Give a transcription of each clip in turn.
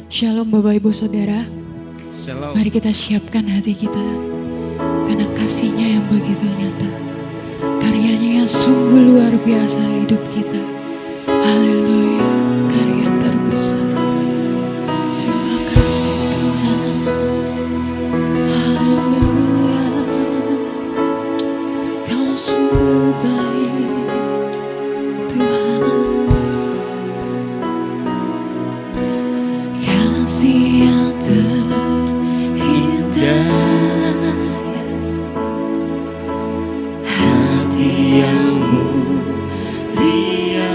Shalom Bapak Ibu Saudara. Shalom. Mari kita siapkan hati kita. Karena kasih-Nya yang begitu nyata. Karyanya yang sungguh luar biasa hidup kita. Haleluya. Karya terbesar. Terima kasih Tuhan. Haleluya. Kau sungguh baik Tuhan. Kasih yang terindah, yes. Hati yang mulia,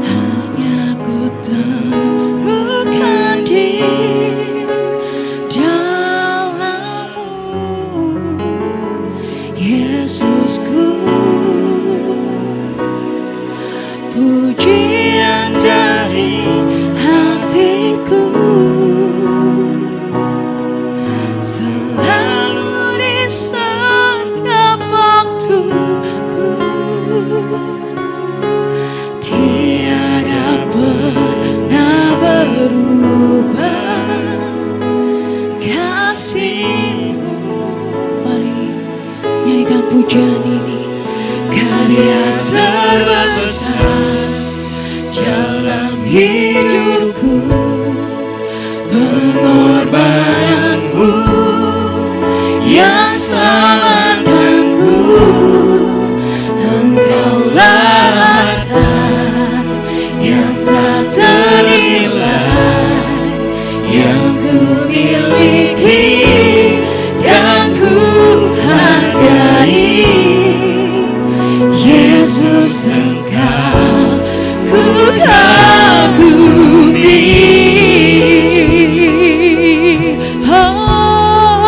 hanya ku temukan di dalam-Mu, Yesusku. Pujian dari hatiku selalu di setiap waktuku, tiada pernah berubah kasih-Mu. Mari nyanyikan pujian ini. Karya terbesar dalam hidupku, pengorbananmu yang selamatkanku. Engkaulah harta yang tak ternilai yang ku miliki dan ku hargai. Yesus, Engkau ku kagumi. Oh,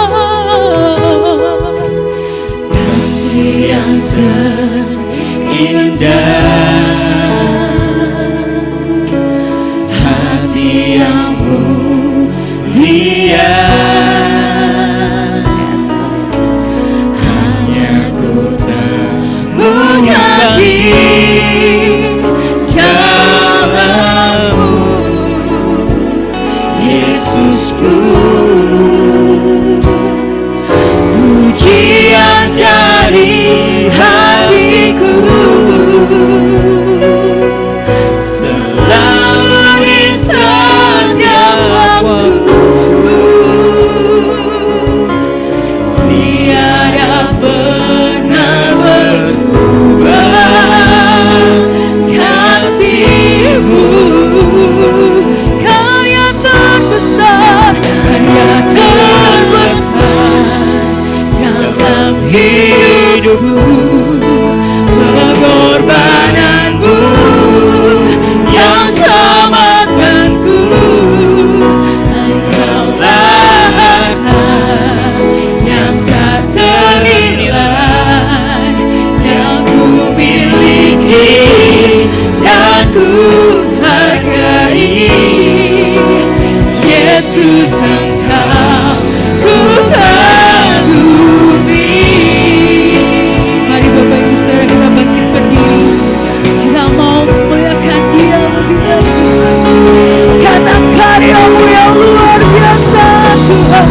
kasih yang terindah, hati yang mulia, hanya ku temukan di dalam-Mu, Yesusku. Pujian dari hatiku selalu di setiap waktuku, tiada pernah berubah kasih-Mu. Karya terbesar, karya terbesar dalam hidupku, pengorbananmu yang selamatkanku. Engkaulah harta yang tak ternilai yang ku miliki dan ku hargai. Yesus, Engkau ku kagumi. Mari Bapak Ibu Saudara kita bangkit berdiri. Kita mau memuliakan Dia lebih lagi karena karya-Mu yang luar biasa Tuhan.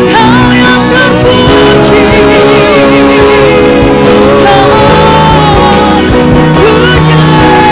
Kau yang terpuji, puja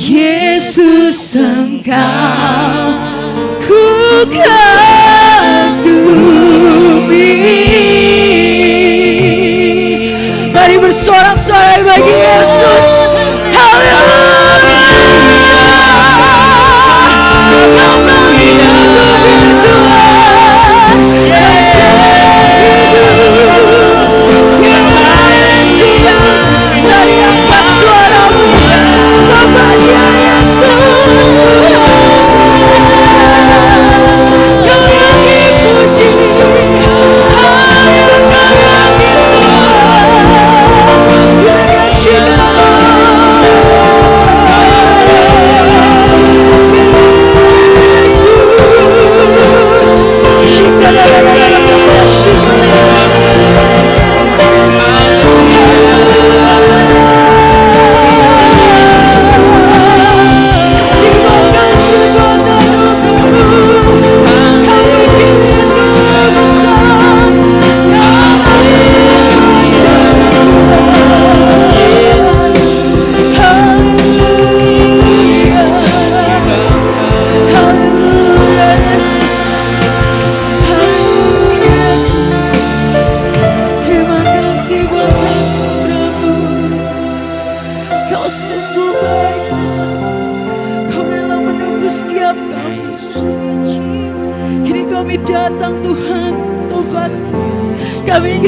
Yesus Engkau ku kagumi. Mari bersorak-sorai bagi Yesus. Haleluya. Kau menghidupi Tuhan. Yesus, mari angkat suaramu. Sembah Dia Yesus. Kau yang dipuji.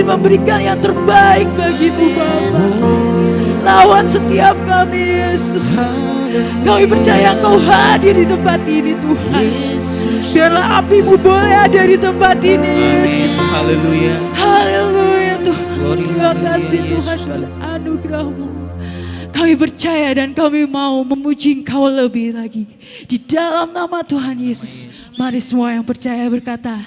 Memberikan yang terbaik bagimu Bapa. Lawan setiap kami Yesus. Kami percaya Engkau hadir di tempat ini Tuhan. Biarlah api-Mu boleh ada di tempat ini Yesus. Haleluya. Haleluya Tuhan. Terima kasih Tuhan pada anugerah-Mu. Kami percaya dan kami mau memuji Engkau lebih lagi. Di dalam nama Tuhan Yesus. Mari semua yang percaya berkata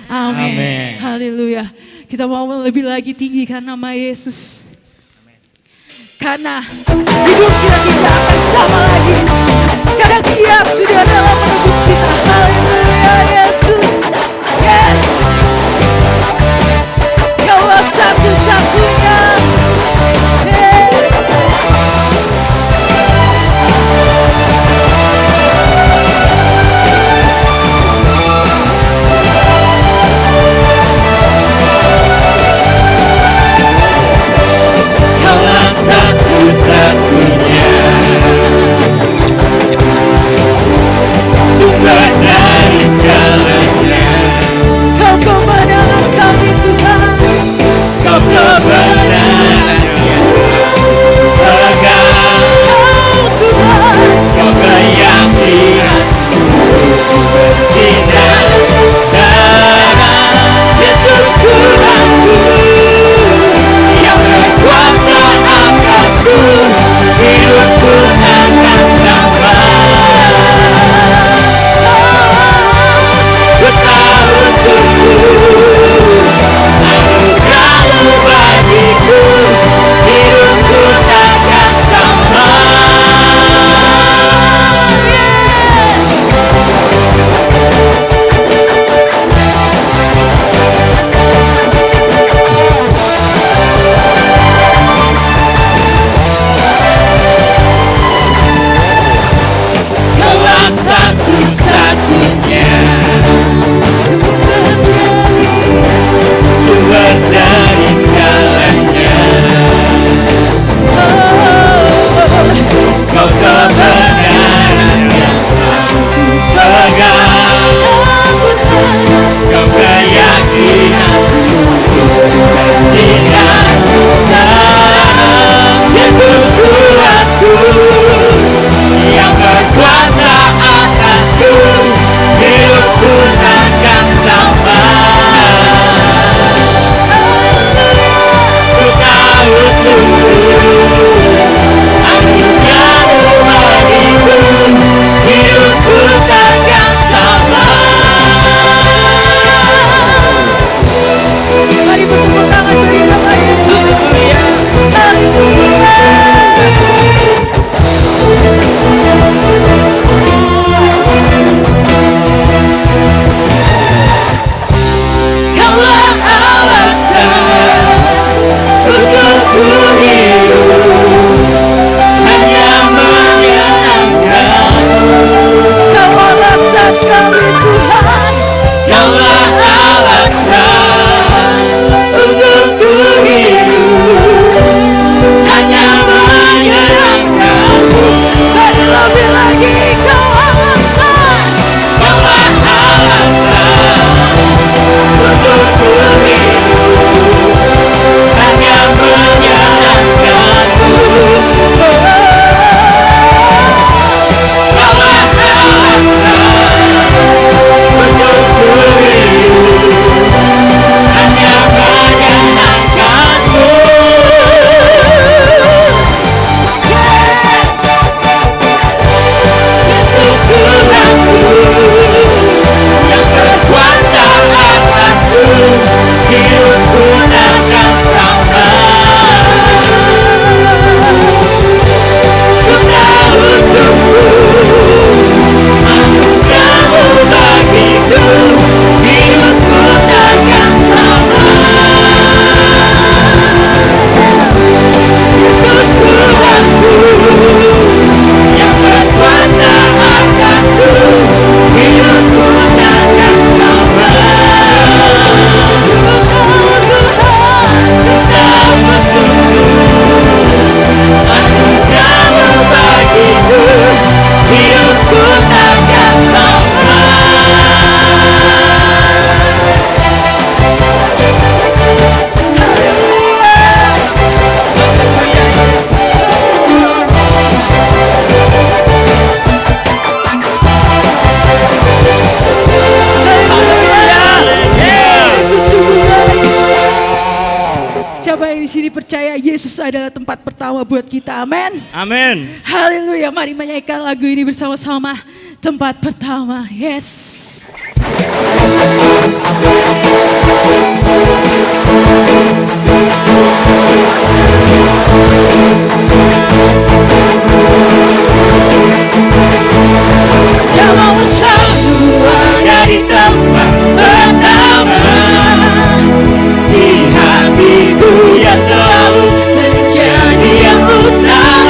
amin. Haleluya. Kita mau lebih lagi tinggikan nama Yesus. Karena hidup kita tidak akan sama lagi. Karena Dia sudah rela menebus kita. Haleluya Yesus. Yes. Kaulah satu-satunya. Satu-satunya Yesus adalah tempat pertama buat kita. Amin. Amin. Haleluya. Mari menyanyikan lagu ini bersama-sama. Tempat pertama. Yes. Yang mau selalu ada di tempat pertama di hatiku, yang selalu menjadi yang utama.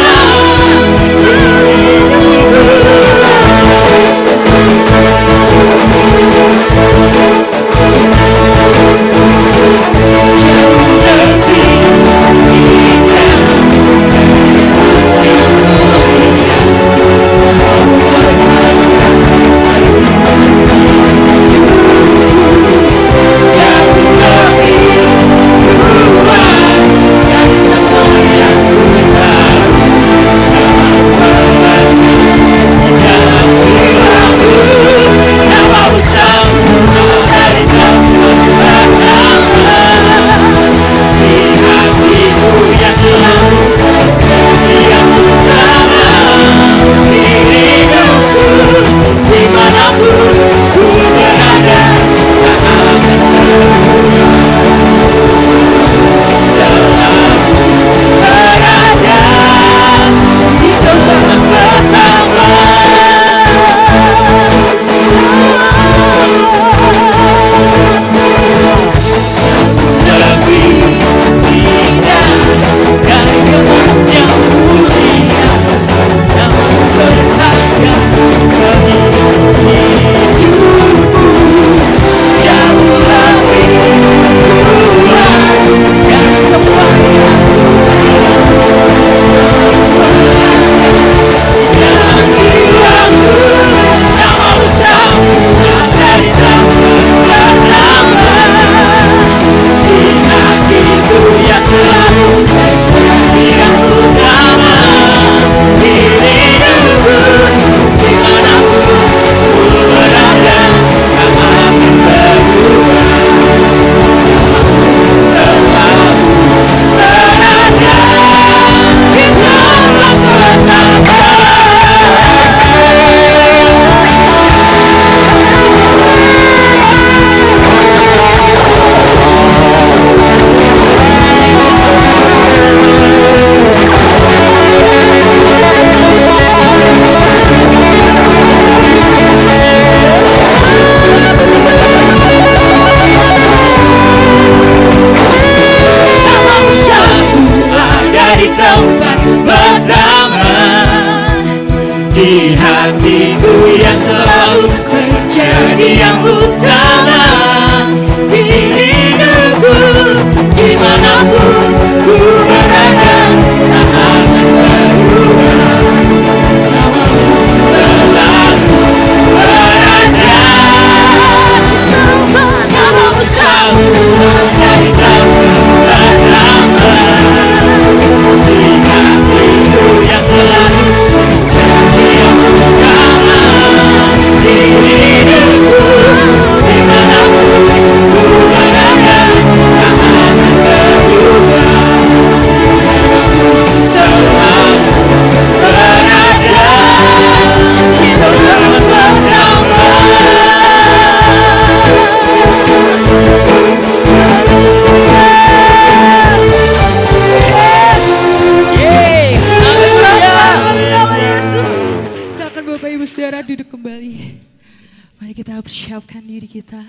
Persiapkan diri kita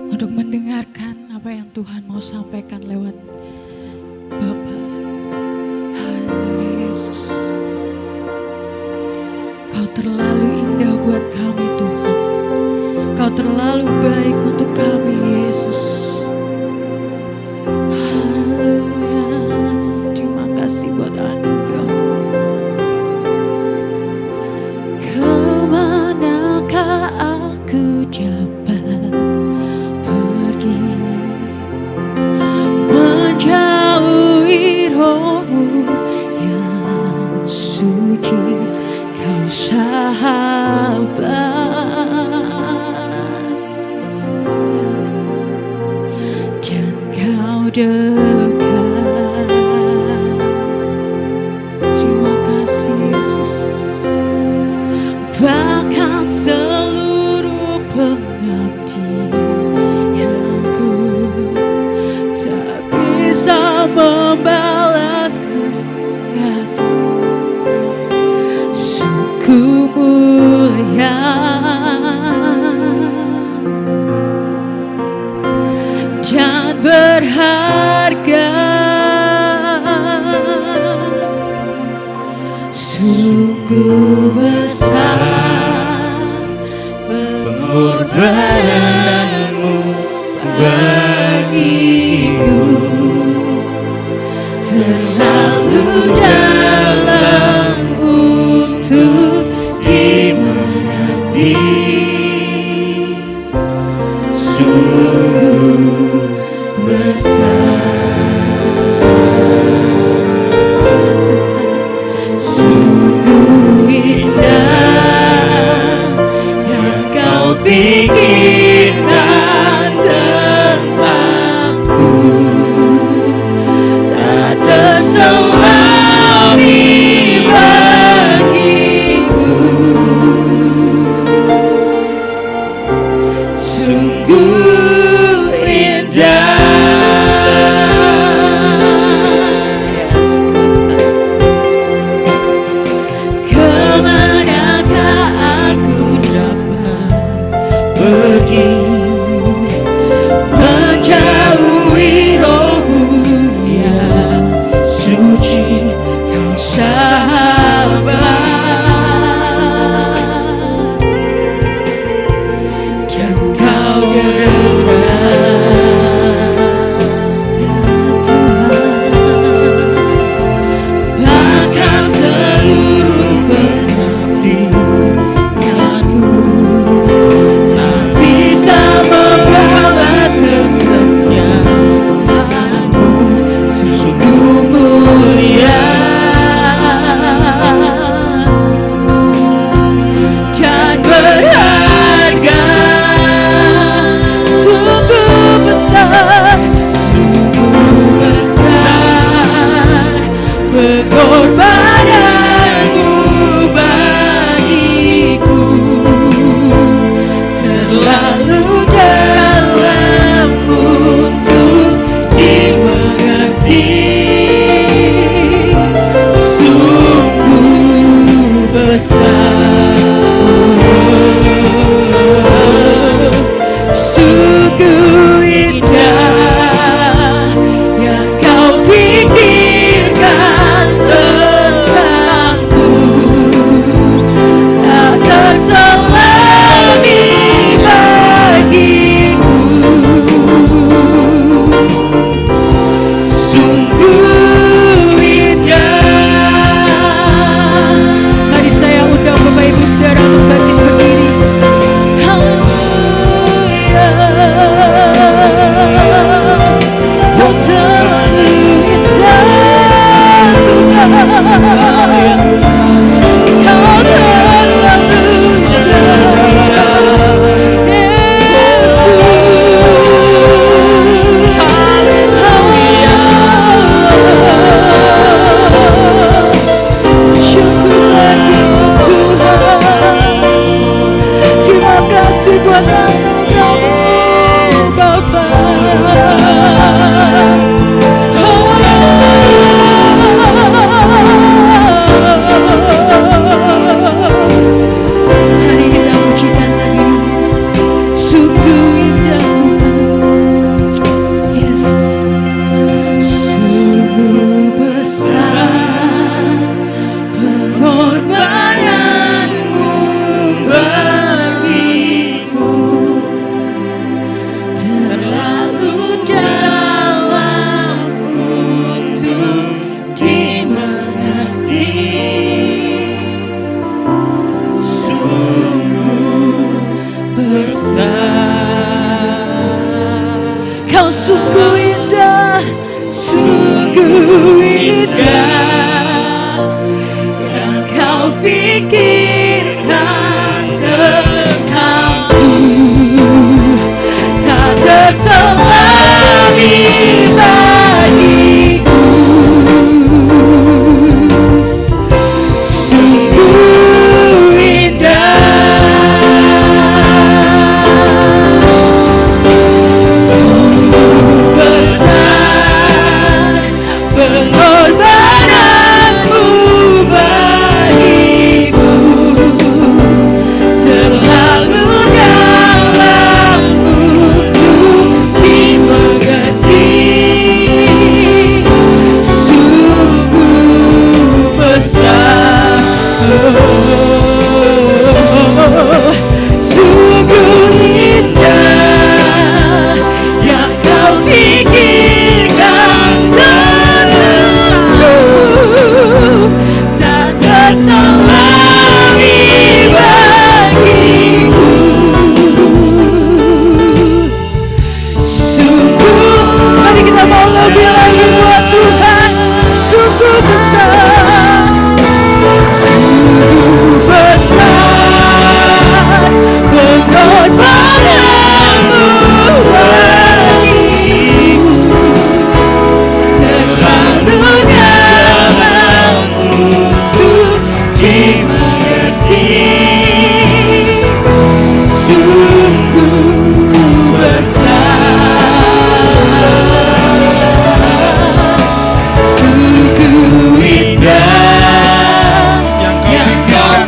untuk mendengarkan apa yang Tuhan mau sampaikan lewat Bapa. Haleluya Yesus. Kau terlalu indah buat kami Tuhan. Kau terlalu baik untuk kami Yesus. Haleluya. Terima kasih buat anugerah. Kemanakah aku dapat pergi menjauhi rohmu yang suci, kau sahabat mulia, dan berharga, sungguh besar pengorbananmu bagiku, terlalu dalam untuk dimengerti, sungguh besar, sungguh indah yang kau pikirkan tentangku, tak terselami bagiku, sungguh indah. Yes, kemanakah aku dapat pergi, menjauhi rohmu yang suci, kau sahabat, dan kau dekat, ya Tuhan, bahkan seluruh perhatianku tak bisa membalas kesetiaanmu, sungguh mulia dan berharga, sungguh besar, sungguh besar pengorbananmu bagiku, terlalu dalam untuk dimengerti, sungguh besar, sungguh indah yang kau pikirkan tentangku, tak terselami bagiku, sungguh indah. Mari saya undang Bapak Ibu Saudara untuk bangkit berdiri. Haleluya, kau terlalu indah Tuhan, kau terlalu indah Yesus. Haleluya, syukur lagi Tuhan, terima kasih buat anugerah-Mu Bapa. Hari kita pujikan lagi, sungguh indah Tuhan. Yes, sungguh besar pengorbananmu bagiku, terlalu dalam untuk dimengerti, sungguh besar. Kau sungguh indah, sungguh indah yang kau pikirkan tentangku, tak terselami bagiku, sungguh indah, sungguh besar pengorbanan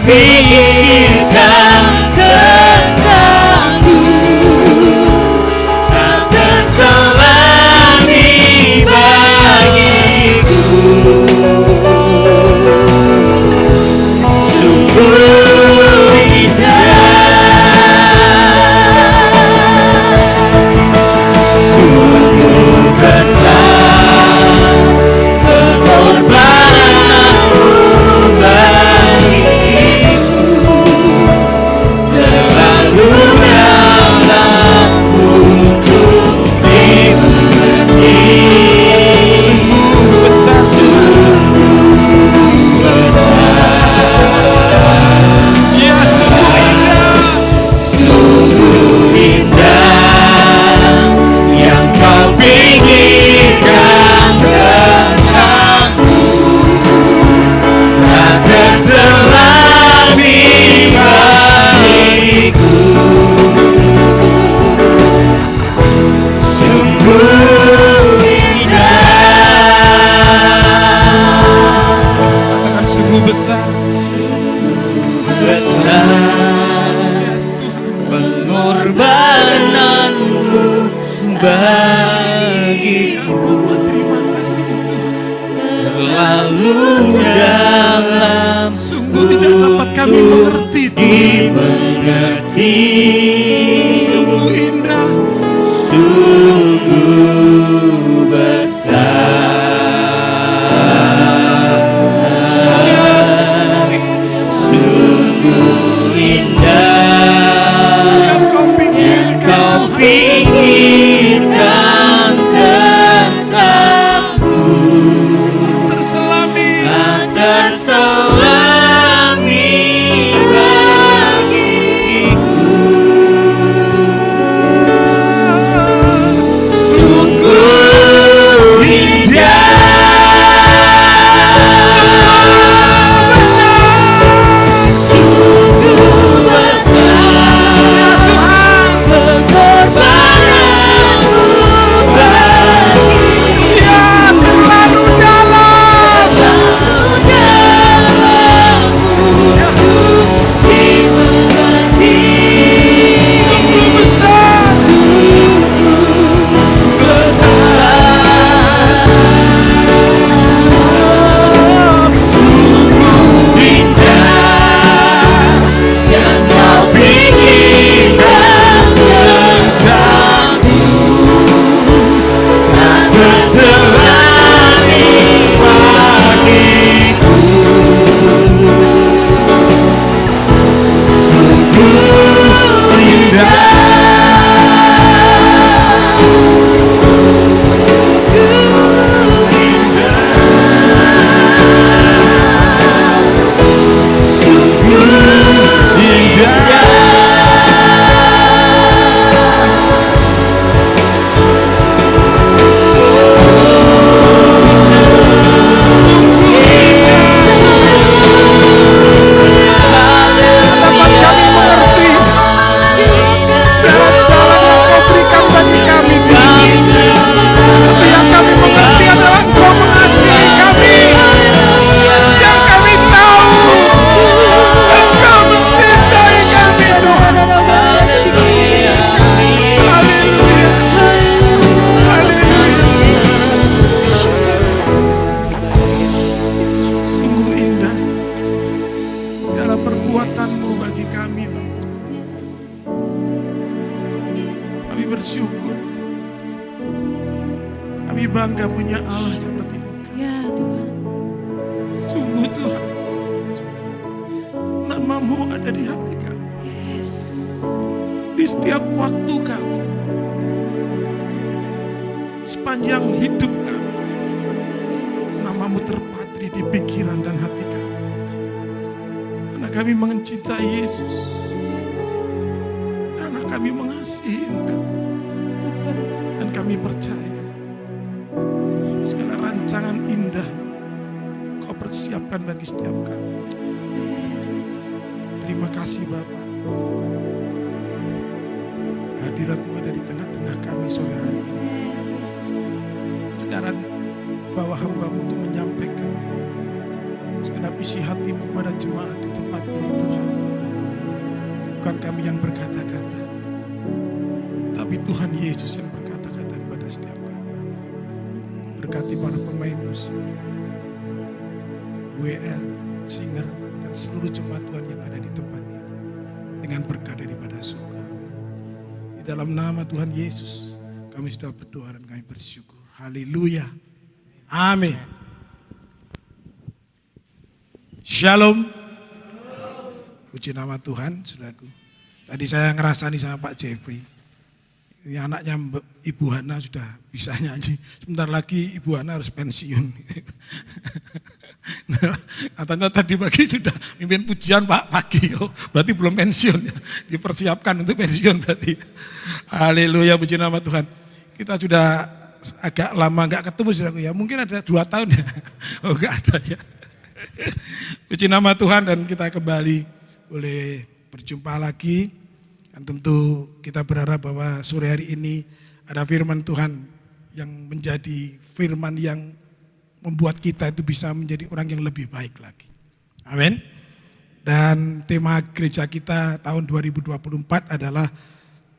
pikirkan tentangku, tak terselami bagiku. Sungguh indah, sungguh besar pengorbananmu bagiku, terlalu dalam untuk dimengerti. Sungguh besar, sungguh besar, ya sungguh indah, sungguh indah yang kau pikirkan tentangku, tak terselami bagiku. Sungguh indah. Katakan sungguh besar. Besar pengorbananmu bagiku, terlalu dalam, sungguh tidak dapat kami mengerti, dimengerti. Sungguh indah, sungguh besar, sungguh indah yang kau pikirkan tentangku, terselami bagiku. Sungguh indah, sungguh besar pengorbananmu bagiku, ya terlalu dalam, dimengerti. Sungguh besar, sungguh besar, sungguh indah yang kau pikirkan tentangku, tak terselami bagiku. Sungguh indah, sungguh indah. Dapat kami mengerti segala jalan yang kau berikan bagi kami, tapi yang kami mengerti adalah Engkau mengasihi kami. Yang kami tahu Engkau mencintai kami, Tuhan. Haleluya, haleluya. Sungguh indah segala perbuatan-Mu bagi kami, Bapa. Kami bersyukur, kami bangga punya Allah seperti Engkau. Ya Tuhan, Sungguh Tuhan, nama-Mu ada di hati kami, yes, di setiap waktu kami, sepanjang hidup kami. Nama-Mu terpatri di pikiran dan hati kami, karena kami mencintai Yesus, karena kami mengasihi Engkau, dan kami percaya segala rancangan indah Kau persiapkan bagi setiap kami. Terima kasih Bapa, hadirat-Mu ada di tengah-tengah kami sore hari ini. Sekarang bawa hamba-Mu untuk menyampaikan segenap isi hati-Mu kepada jemaat di tempat ini. bukan kami yang berkata-kata, tapi Tuhan Yesus yang berkata-kata kepada setiap kami. Berkati para pemain musik, WL, singer, dan seluruh jemaat Tuhan yang ada di tempat ini dengan berkat daripada surga. Di dalam nama Tuhan Yesus kami sudah berdoa dan kami bersyukur. Haleluya. Amin. Shalom. Puji nama Tuhan, saudaraku. Tadi saya ngerasani sama Pak Jeffrey. Ini anaknya Ibu Hana sudah bisa nyanyi. Sebentar lagi Ibu Hana harus pensiun. Nah, katanya tadi pagi sudah mimpin pujian Pak pagi. Oh, berarti belum pensiun ya. Dipersiapkan untuk pensiun berarti. Haleluya, puji nama Tuhan. Kita sudah agak lama enggak ketemu saudaraku ya. Mungkin ada 2 tahun ya. Oh, enggak ada ya. Puji nama Tuhan, dan kita kembali boleh berjumpa lagi. Dan tentu kita berharap bahwa sore hari ini ada firman Tuhan yang menjadi firman yang membuat kita itu bisa menjadi orang yang lebih baik lagi. Amin. Dan tema gereja kita tahun 2024 adalah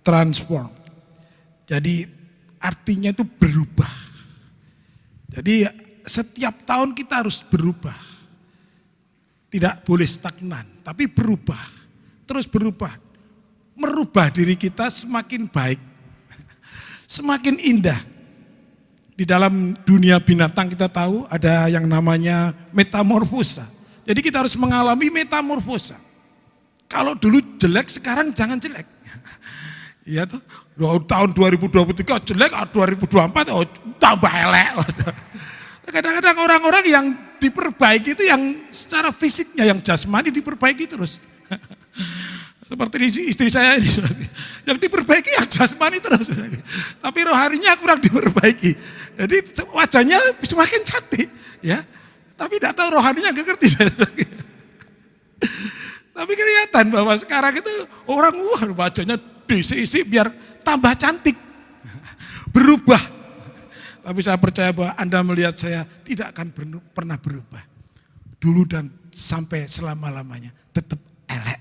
transform. Jadi artinya itu berubah. Jadi setiap tahun kita harus berubah. Tidak boleh stagnan, tapi berubah. Terus berubah. Merubah diri kita semakin baik. Semakin indah. Di dalam dunia binatang kita tahu ada yang namanya metamorfosa. Jadi kita harus mengalami metamorfosa. Kalau dulu jelek, sekarang jangan jelek. Iya tuh, tahun 2023 jelek, 2024 tambah elek. Kadang-kadang orang-orang yang diperbaiki itu yang secara fisiknya, yang jasmani diperbaiki terus. Seperti istri saya ini, yang diperbaiki yang jasmani terus. Tapi rohaninya kurang diperbaiki. Jadi wajahnya semakin cantik, ya. Tapi tidak tahu rohaninya nggak ngerti. Tapi kelihatan bahwa sekarang itu orang wajahnya diisi-isi biar tambah cantik, berubah. Tapi saya percaya bahwa Anda melihat saya tidak akan pernah berubah. Dulu dan sampai selama-lamanya tetap elek.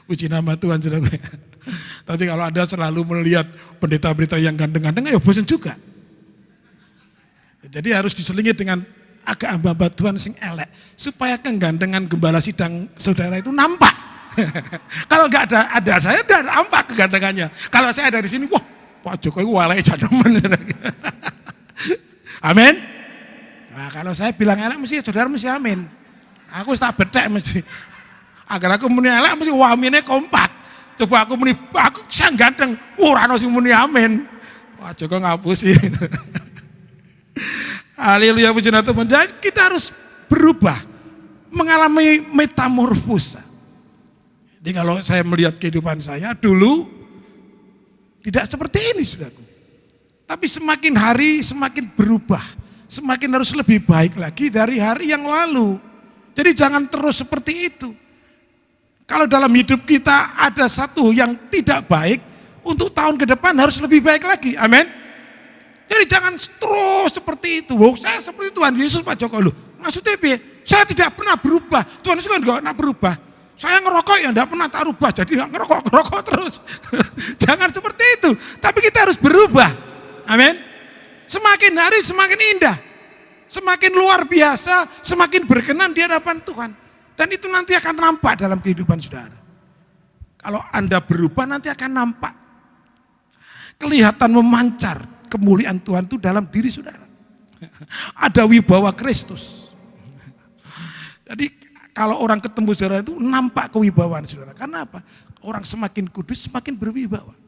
Puji nama Tuhan, saudara. Tapi kalau Anda selalu melihat pendeta-pendeta yang ganteng-ganteng, ya bosan juga. Jadi harus diselingi dengan agak hamba Tuhan sing elek. Supaya kegantengan gembala sidang saudara itu nampak. Kalau enggak ada saya, tidak nampak kegantengannya. Kalau saya ada di sini, wah Pak Jokowi walai jademen. Amin. Nah, kalau saya bilang elek mesti saudara mesti amin. Aku tak bedek mesti. Agar aku muni elek mesti wamine kompak. Coba aku muni aku sang ganteng, ora ono sing muni amin. Wah, Joko ngapusi. Haleluya, puji Tuhan. Jadi kita harus berubah, mengalami metamorfosa. Jadi kalau saya melihat kehidupan saya dulu tidak seperti ini, saudaraku. Tapi semakin hari semakin berubah, semakin harus lebih baik lagi dari hari yang lalu. Jadi jangan terus seperti itu. Kalau dalam hidup kita ada satu yang tidak baik, untuk tahun ke depan harus lebih baik lagi. Amin. Jadi jangan terus seperti itu. Wah, saya seperti Tuhan Yesus Pak Joko. Loh, maksudnya apa? Saya tidak pernah berubah. Tuhan Yesus kan enggak pernah berubah. Saya ngerokok ya enggak pernah tak rubah. Jadi enggak ngerokok terus. Jangan seperti itu. Tapi kita harus berubah. Amin. Semakin hari semakin indah. Semakin luar biasa, semakin berkenan di hadapan Tuhan. Dan itu nanti akan nampak dalam kehidupan saudara. Kalau Anda berubah nanti akan nampak. Kelihatan memancar kemuliaan Tuhan itu dalam diri saudara. Ada wibawa Kristus. Jadi kalau orang ketemu saudara itu nampak kewibawaan saudara. Karena apa? Orang semakin kudus semakin berwibawa.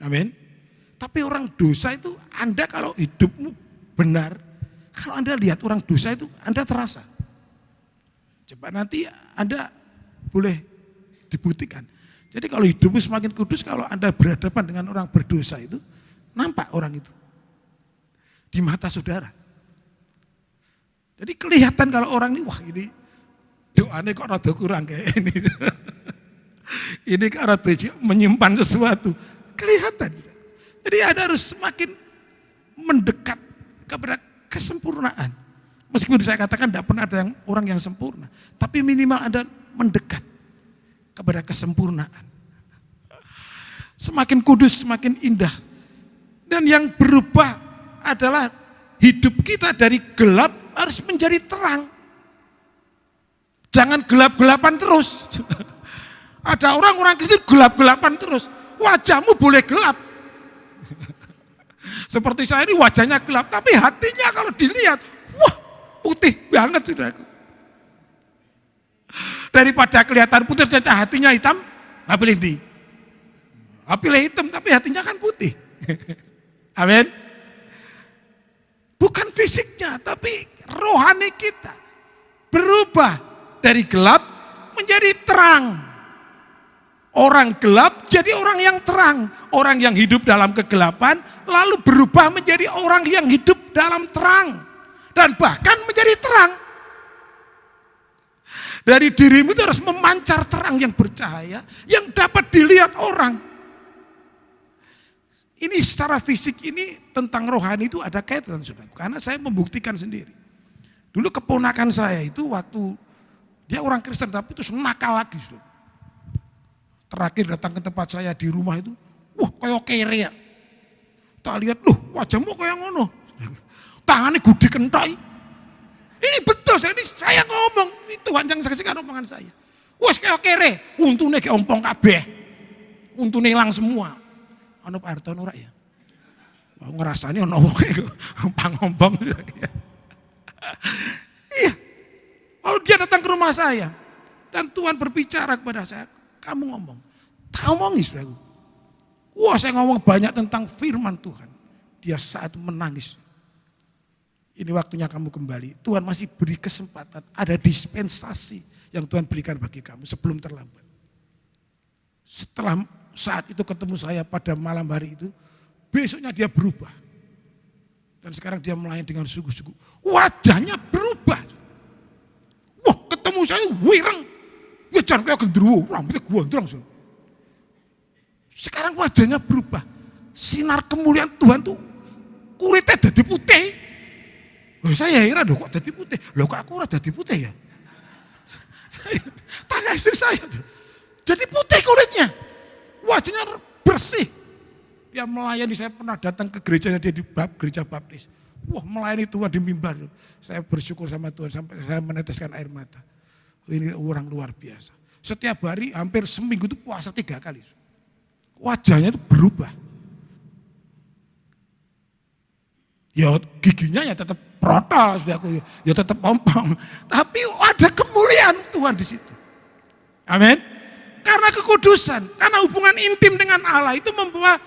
Amin. Tapi orang dosa itu Anda kalau hidupmu benar, kalau Anda lihat orang dosa itu Anda terasa. Coba nanti Anda boleh dibuktikan. Jadi kalau hidupmu semakin kudus, kalau Anda berhadapan dengan orang berdosa itu, nampak orang itu di mata saudara. Jadi kelihatan kalau orang ini, wah ini doanya kok rada kurang kayak ini. Ini kok rada menyimpan sesuatu. Kelihatan. Jadi Anda harus semakin mendekat kepada kesempurnaan. Meskipun saya katakan tidak pernah ada orang yang sempurna. Tapi minimal Anda mendekat. kepada kesempurnaan. Semakin kudus, semakin indah. Dan yang berubah adalah hidup kita dari gelap harus menjadi terang. Jangan gelap-gelapan terus. Ada orang-orang Kristen gelap-gelapan terus. Wajahmu boleh gelap. Seperti saya ini wajahnya gelap, tapi hatinya kalau dilihat, wah putih banget saudaraku. Daripada kelihatan putih, ternyata hatinya hitam, nggak pilih di. Pilih hitam, tapi hatinya kan putih. Amin. Bukan fisiknya, tapi rohani kita berubah dari gelap menjadi terang. Orang gelap jadi orang yang terang. Orang yang hidup dalam kegelapan lalu berubah menjadi orang yang hidup dalam terang. Dan bahkan menjadi terang. Dari dirimu itu harus memancar terang yang bercahaya, yang dapat dilihat orang. Ini secara fisik ini tentang rohani itu ada kaitan, saudara. Karena saya membuktikan sendiri. Dulu keponakan saya itu waktu dia orang Kristen tapi itu nakal lagi, saudara. Terakhir datang ke tempat saya di rumah itu, wah kayak kere ya. Tak lihat, loh wajahmu kayak ngono. Tangannya gede kentai. Ini betul, saya ngomong, ini Tuhan yang saksikan omongan saya. Wah kayak kere, untune kayak ompong kabeh. Untune hilang semua. Ono Pak Harto ora ya? Ngerasani ono wong pang-ompong. Iya. Lalu dia datang ke rumah saya dan Tuhan berbicara kepada saya, kamu ngomong. Tak ngomongi saudaraku. Wah saya ngomong banyak tentang firman Tuhan. Dia saat menangis. Ini waktunya kamu kembali. Tuhan masih beri kesempatan. Ada dispensasi yang Tuhan berikan bagi kamu sebelum terlambat. Setelah saat itu ketemu saya pada malam hari itu. Besoknya dia berubah. Dan sekarang dia melayani dengan sungguh-sungguh. Wajahnya berubah. Wah ketemu saya wireng. Ya jangan kayak gendruwo. Rambutnya gondrong. Sekarang wajahnya berubah. Sinar kemuliaan Tuhan tuh kulitnya jadi putih. Loh, saya heran loh kok jadi putih. Loh kok aku udah jadi putih ya? Tanya istri saya. Jadi putih kulitnya. Wajahnya bersih. Dia melayani, saya pernah datang ke gerejanya dia di gereja baptis. Wah melayani Tuhan di mimbar. Saya bersyukur sama Tuhan sampai saya meneteskan air mata. Ini orang luar biasa. Setiap hari hampir seminggu itu puasa 3 kali. Wajahnya itu berubah. Ya giginya ya tetap protol, saudaraku, ya tetap pompong. Tapi ada kemuliaan Tuhan di situ. Amin. Karena kekudusan, karena hubungan intim dengan Allah itu membawa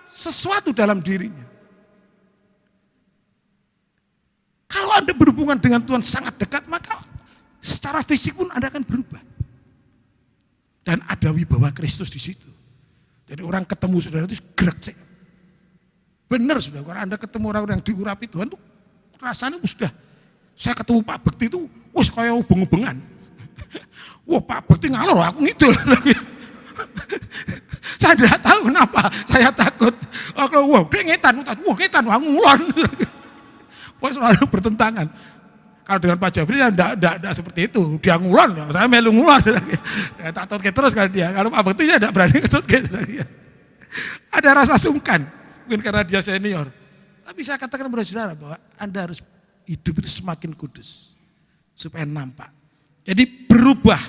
sesuatu dalam dirinya. Kalau Anda berhubungan dengan Tuhan sangat dekat, maka secara fisik pun Anda akan berubah. Dan ada wibawa Kristus di situ. Jadi orang ketemu saudara itu gerak sih. Benar saudara, kalau Anda ketemu orang yang diurapi Tuhan tuh rasanya sudah. Saya ketemu Pak Bekti itu, wah kayak ubeng-ubengan. Wah Pak Bekti ngalor, aku ngidul. Saya tidak tahu kenapa, saya takut. Wah dia ngetan, wah ngulon. Wah selalu bertentangan. Kalau dengan Pak Jafri tidak seperti itu, dia ngulon, saya melu ngulon. Ya, tak tahu terus kan dia. Kalau Pak Bekti tidak berani ketut dia. Ada rasa sungkan, mungkin karena dia senior. Tapi saya katakan kepada saudara bahwa Anda harus hidup itu semakin kudus supaya nampak. Jadi berubah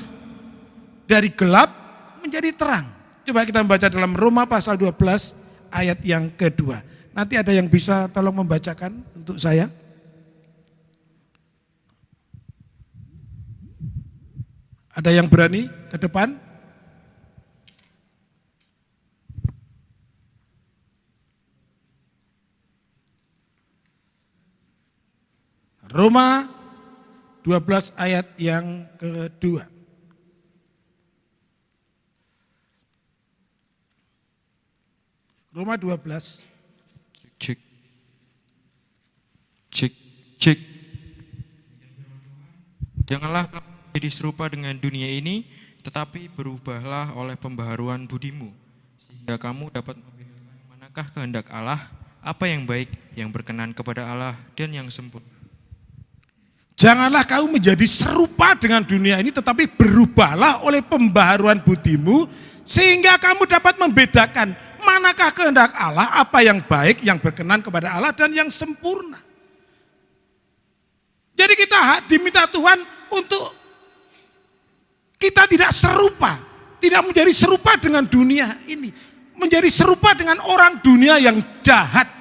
dari gelap menjadi terang. Coba kita membaca dalam Roma pasal 12 ayat yang kedua. Nanti ada yang bisa tolong membacakan untuk saya. Ada yang berani ke depan? Roma 12 ayat yang kedua. Roma 12. Cek. Cek. Cek. Janganlah jadi serupa dengan dunia ini, tetapi berubahlah oleh pembaharuan budimu, sehingga kamu dapat membedakan manakah kehendak Allah, apa yang baik, yang berkenan kepada Allah, dan yang sempurna. Janganlah kamu menjadi serupa dengan dunia ini, tetapi berubahlah oleh pembaharuan budimu, sehingga kamu dapat membedakan manakah kehendak Allah, apa yang baik, yang berkenan kepada Allah, dan yang sempurna. Jadi kita diminta Tuhan untuk kita tidak serupa, tidak menjadi serupa dengan dunia ini, menjadi serupa dengan orang dunia yang jahat.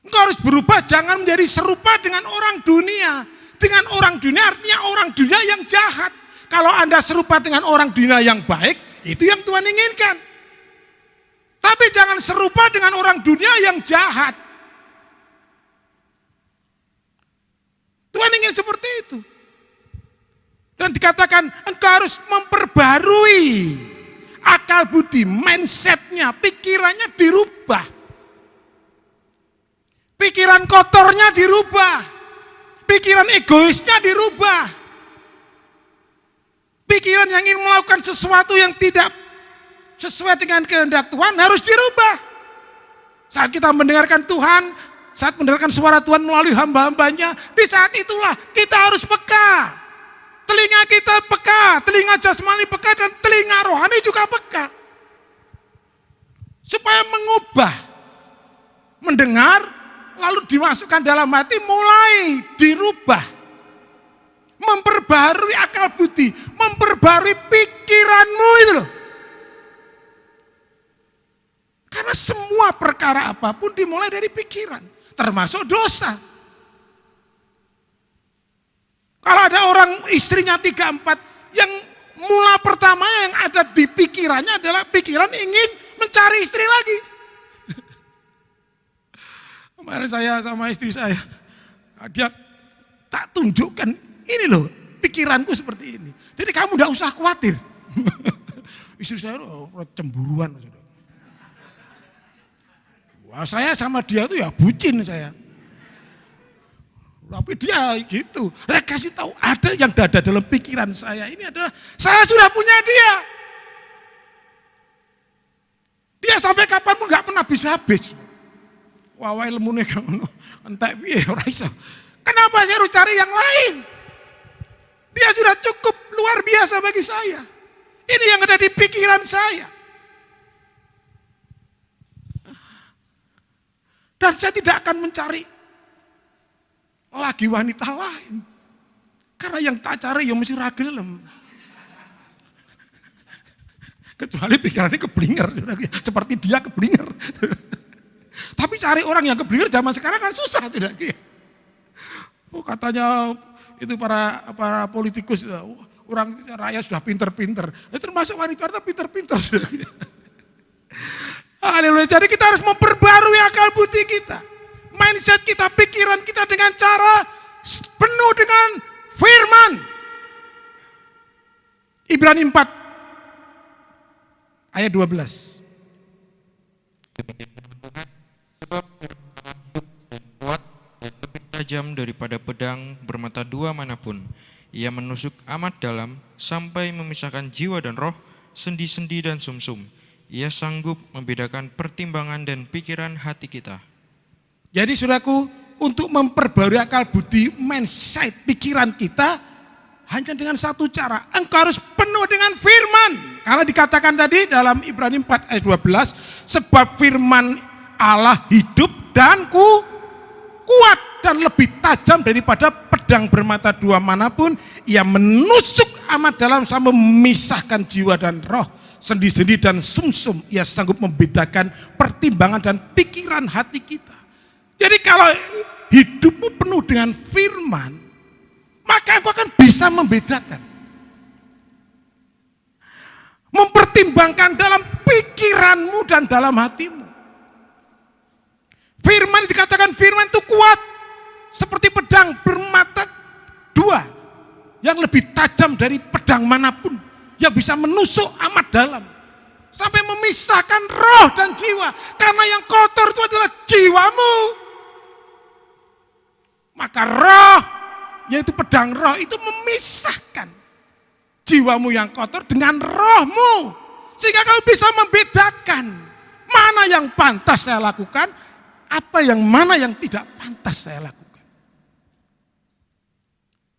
Engkau harus berubah, jangan menjadi serupa dengan orang dunia. Dengan orang dunia artinya orang dunia yang jahat. Kalau Anda serupa dengan orang dunia yang baik, itu yang Tuhan inginkan. Tapi jangan serupa dengan orang dunia yang jahat. Tuhan ingin seperti itu. Dan dikatakan engkau harus memperbarui akal budi, mindsetnya, pikirannya dirubah. Pikiran kotornya dirubah. Pikiran egoisnya dirubah. Pikiran yang ingin melakukan sesuatu yang tidak sesuai dengan kehendak Tuhan harus dirubah. Saat kita mendengarkan Tuhan, saat mendengarkan suara Tuhan melalui hamba-hambanya, di saat itulah kita harus peka. Telinga kita peka, telinga jasmani peka, dan telinga rohani juga peka. Supaya mengubah, mendengar, lalu dimasukkan dalam hati, mulai dirubah. Memperbarui akal budi, memperbarui pikiranmu itu loh. Karena semua perkara apapun dimulai dari pikiran, termasuk dosa. Kalau ada orang istrinya 3-4, yang mula pertama yang ada di pikirannya adalah pikiran ingin mencari istri lagi. Kemarin saya sama istri saya, dia tak tunjukkan, ini loh pikiranku seperti ini. Jadi kamu tidak usah khawatir. Istri saya cemburuan. Wah, saya sama dia tuh ya bucin saya. Tapi dia gitu. Saya kasih tahu ada yang ada dalam pikiran saya. Ini adalah saya sudah punya dia. Dia sampai kapanpun nggak pernah bisa habis. Wah, ilmunya kamu entek piye ora iso. Kenapa saya harus cari yang lain? Dia sudah cukup luar biasa bagi saya. Ini yang ada di pikiran saya. Dan saya tidak akan mencari lagi wanita lain. Karena yang tak cari yang mesti ragelem. Kecuali pikirannya keblinger. Seperti dia keblinger. Tapi cari orang yang keblinger zaman sekarang kan susah. Oh, katanya itu para politikus, orang rakyat sudah pinter-pinter. Termasuk wanita pinter-pinter. Haleluya. Jadi kita harus memperbarui akal budi kita. Mindset kita, pikiran kita dengan cara penuh dengan firman. Ibrani 4 ayat 12. Sebab kuat dan lebih tajam daripada pedang bermata dua manapun. Ia menusuk amat dalam sampai memisahkan jiwa dan roh, sendi-sendi dan sumsum. Ia sanggup membedakan pertimbangan dan pikiran hati kita. Jadi saudaraku, untuk memperbarui akal budi, mindset, pikiran kita hanya dengan satu cara. Engkau harus penuh dengan firman. Karena dikatakan tadi dalam Ibrani 4 ayat 12, sebab firman Allah hidup dan kuat dan lebih tajam daripada pedang bermata dua manapun. Ia menusuk amat dalam sampai memisahkan jiwa dan roh, sendi-sendi dan sumsum. Ia sanggup membedakan pertimbangan dan pikiran hati kita. Jadi kalau hidupmu penuh dengan firman, maka engkau akan bisa membedakan. Mempertimbangkan dalam pikiranmu dan dalam hatimu. Firman dikatakan firman itu kuat. Seperti pedang bermata dua. Yang lebih tajam dari pedang manapun. Yang bisa menusuk amat dalam. Sampai memisahkan roh dan jiwa. Karena yang kotor itu adalah jiwamu. Maka roh, yaitu pedang roh itu memisahkan jiwamu yang kotor dengan rohmu. Sehingga kamu bisa membedakan mana yang pantas saya lakukan, apa yang mana yang tidak pantas saya lakukan.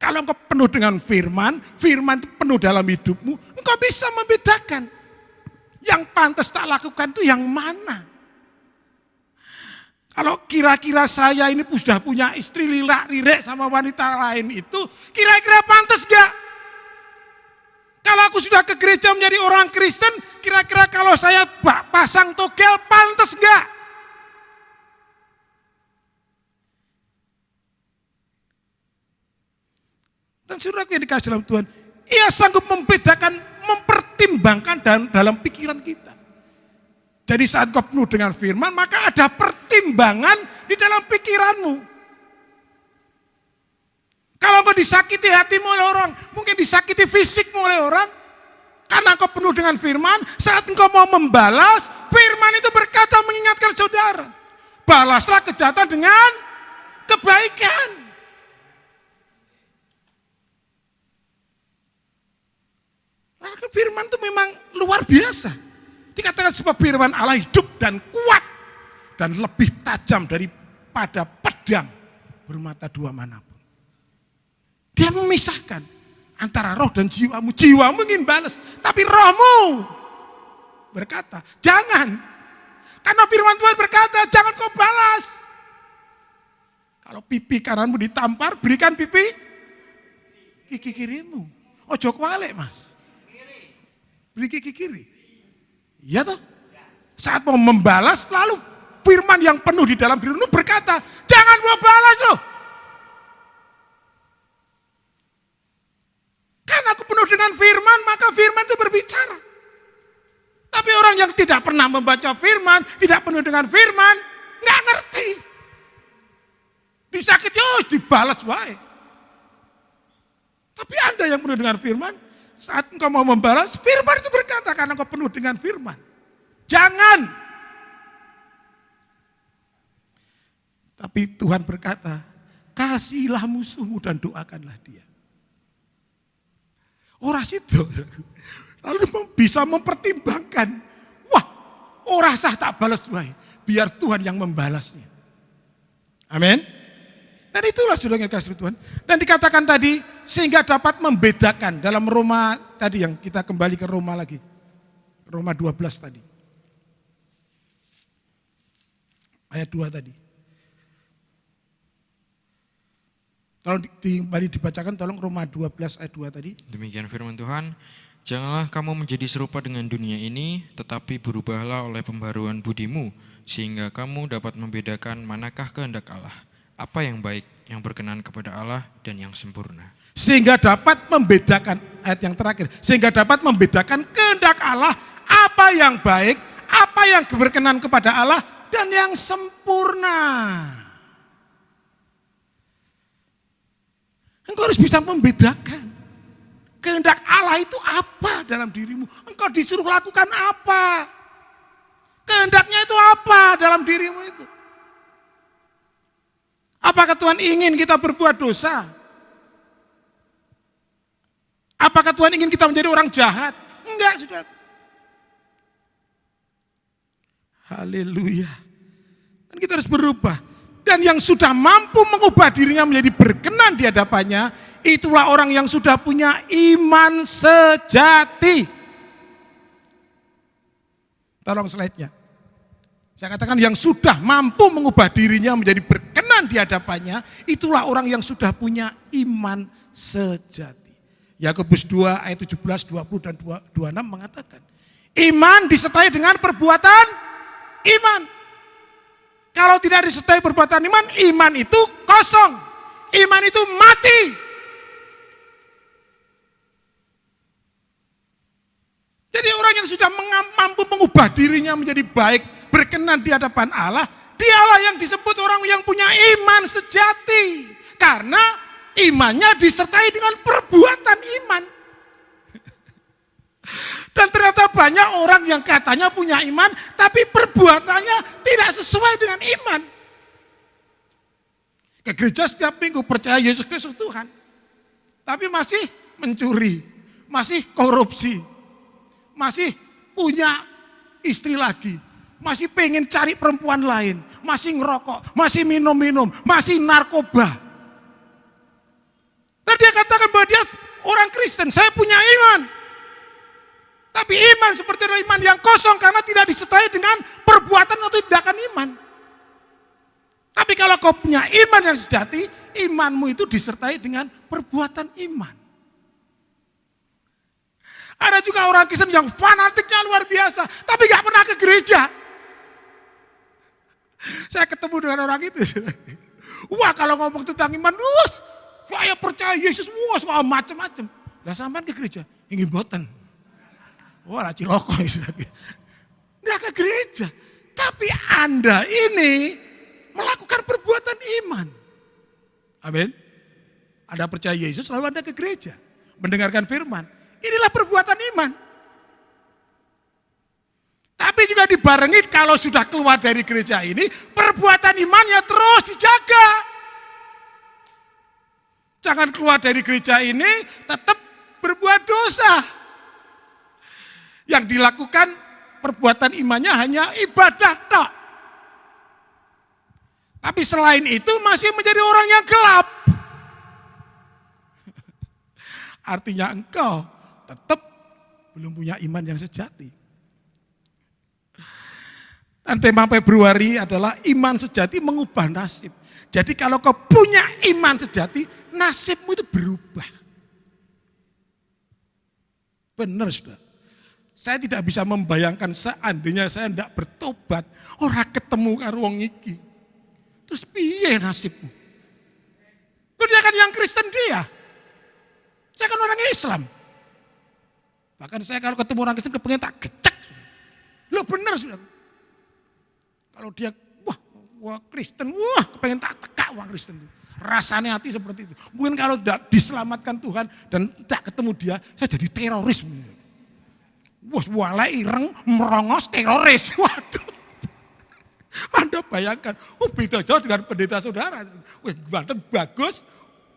Kalau engkau penuh dengan firman, firman itu penuh dalam hidupmu, engkau bisa membedakan. Yang pantas tak lakukan itu yang mana? Kalau kira-kira saya ini sudah punya istri lirak-lirik sama wanita lain itu, kira-kira pantas gak? Kalau aku sudah ke gereja menjadi orang Kristen, kira-kira kalau saya pasang togel, pantas gak? Dan saudaraku yang dikasih dalam Tuhan, ia sanggup membedakan, mempertimbangkan dalam pikiran kita. Jadi saat kau penuh dengan firman, maka ada pertimbangan di dalam pikiranmu. Kalau kau disakiti hatimu oleh orang, mungkin disakiti fisikmu oleh orang, karena kau penuh dengan firman, saat engkau mau membalas, firman itu berkata mengingatkan saudara, balaslah kejahatan dengan kebaikan. Maka firman itu memang luar biasa. Dikatakan sebab firman Allah hidup dan kuat dan lebih tajam daripada pedang bermata dua manapun. Dia memisahkan antara roh dan jiwamu. Jiwamu ingin balas, tapi rohmu berkata, jangan. Karena firman Tuhan berkata, jangan kau balas. Kalau pipi kananmu ditampar, berikan pipi kiki kirimu. Ojo kualik, Mas. Beli kiki kiri. Iya toh? Saat mau membalas, lalu firman yang penuh di dalam dirimu berkata, jangan mau balas loh. Karena aku penuh dengan firman, maka firman itu berbicara. Tapi orang yang tidak pernah membaca firman, tidak penuh dengan firman, nggak ngerti. Disakiti, dibalas baik. Tapi Anda yang penuh dengan firman, saat engkau mau membalas, firman itu berkata karena engkau penuh dengan firman. Jangan. Tapi Tuhan berkata, kasihilah musuhmu dan doakanlah dia. Orang situ lalu bisa mempertimbangkan, wah orang sah tak balas baik, biar Tuhan yang membalasnya. Amin. Dan itulah saudara yang kasih Tuhan. Dan dikatakan tadi, sehingga dapat membedakan dalam Roma tadi yang kita kembali ke Roma lagi. Roma 12 tadi. Ayat 2 tadi. Tolong kembali dibacakan, tolong Roma 12 ayat 2 tadi. Demikian firman Tuhan, janganlah kamu menjadi serupa dengan dunia ini, tetapi berubahlah oleh pembaruan budimu, sehingga kamu dapat membedakan manakah kehendak Allah. Apa yang baik, yang berkenan kepada Allah, dan yang sempurna. Sehingga dapat membedakan, ayat yang terakhir, sehingga dapat membedakan kehendak Allah, apa yang baik, apa yang berkenan kepada Allah, dan yang sempurna. Engkau harus bisa membedakan. Kehendak Allah itu apa dalam dirimu? Engkau disuruh lakukan apa? Kehendaknya itu apa dalam dirimu itu? Apakah Tuhan ingin kita berbuat dosa? Apakah Tuhan ingin kita menjadi orang jahat? Enggak, saudara. Haleluya. Dan kita harus berubah. Dan yang sudah mampu mengubah dirinya menjadi berkenan di hadapannya, itulah orang yang sudah punya iman sejati. Tolong slide-nya. Saya katakan yang sudah mampu mengubah dirinya menjadi berkenan di hadapannya, itulah orang yang sudah punya iman sejati. Yakobus 2 ayat 17, 20 dan 26 mengatakan, iman disertai dengan perbuatan iman. Kalau tidak disertai perbuatan iman, iman itu kosong. Iman itu mati. Jadi orang yang sudah mampu mengubah dirinya menjadi baik, berkenan di hadapan Allah, dialah yang disebut orang yang punya iman sejati. Karena imannya disertai dengan perbuatan iman. Dan ternyata banyak orang yang katanya punya iman, tapi perbuatannya tidak sesuai dengan iman. Ke gereja setiap minggu percaya Yesus Kristus Tuhan, tapi masih mencuri, masih korupsi, masih punya istri lagi, masih pengen cari perempuan lain, masih ngerokok, masih minum-minum, masih narkoba. Dan dia katakan bahwa dia orang Kristen, saya punya iman. Tapi iman seperti iman yang kosong karena tidak disertai dengan perbuatan atau tindakan iman. Tapi kalau kau punya iman yang sejati, imanmu itu disertai dengan perbuatan iman. Ada juga orang Kristen yang fanatiknya luar biasa, tapi gak pernah ke gereja. Saya ketemu dengan orang itu. Wah, kalau ngomong tentang iman, saya percaya Yesus, soal macam-macam. Lah sampean ke gereja, ingin boten. Wah, lah ciloko. Nggak ke gereja. Tapi Anda ini melakukan perbuatan iman. Amin. Anda percaya Yesus, lalu Anda ke gereja. Mendengarkan firman. Inilah perbuatan iman. Tapi juga dibarengi kalau sudah keluar dari gereja ini, perbuatan imannya terus dijaga. Jangan keluar dari gereja ini tetap berbuat dosa. Yang dilakukan perbuatan imannya hanya ibadah tok. Tapi selain itu masih menjadi orang yang gelap. Artinya engkau tetap belum punya iman yang sejati. Dan tema Februari adalah iman sejati mengubah nasib. Jadi kalau kau punya iman sejati, nasibmu itu berubah. Benar sudah. Saya tidak bisa membayangkan seandainya saya tidak bertobat, orang ketemu karo wong iki. Terus piye nasibmu? Dia kan yang Kristen dia. Saya kan orang Islam. Bahkan saya kalau ketemu orang Kristen kepengen tak gecek. Loh benar sudah. Kalau dia wah Kristen, kepengen tak tekak orang Kristen. Rasanya hati seperti itu. Mungkin kalau tidak diselamatkan Tuhan dan tidak ketemu dia, saya jadi teroris. Wah, walai ireng, merongos, teroris. Waduh. Anda bayangkan, beda jauh dengan pendeta saudara. Wah, badan bagus,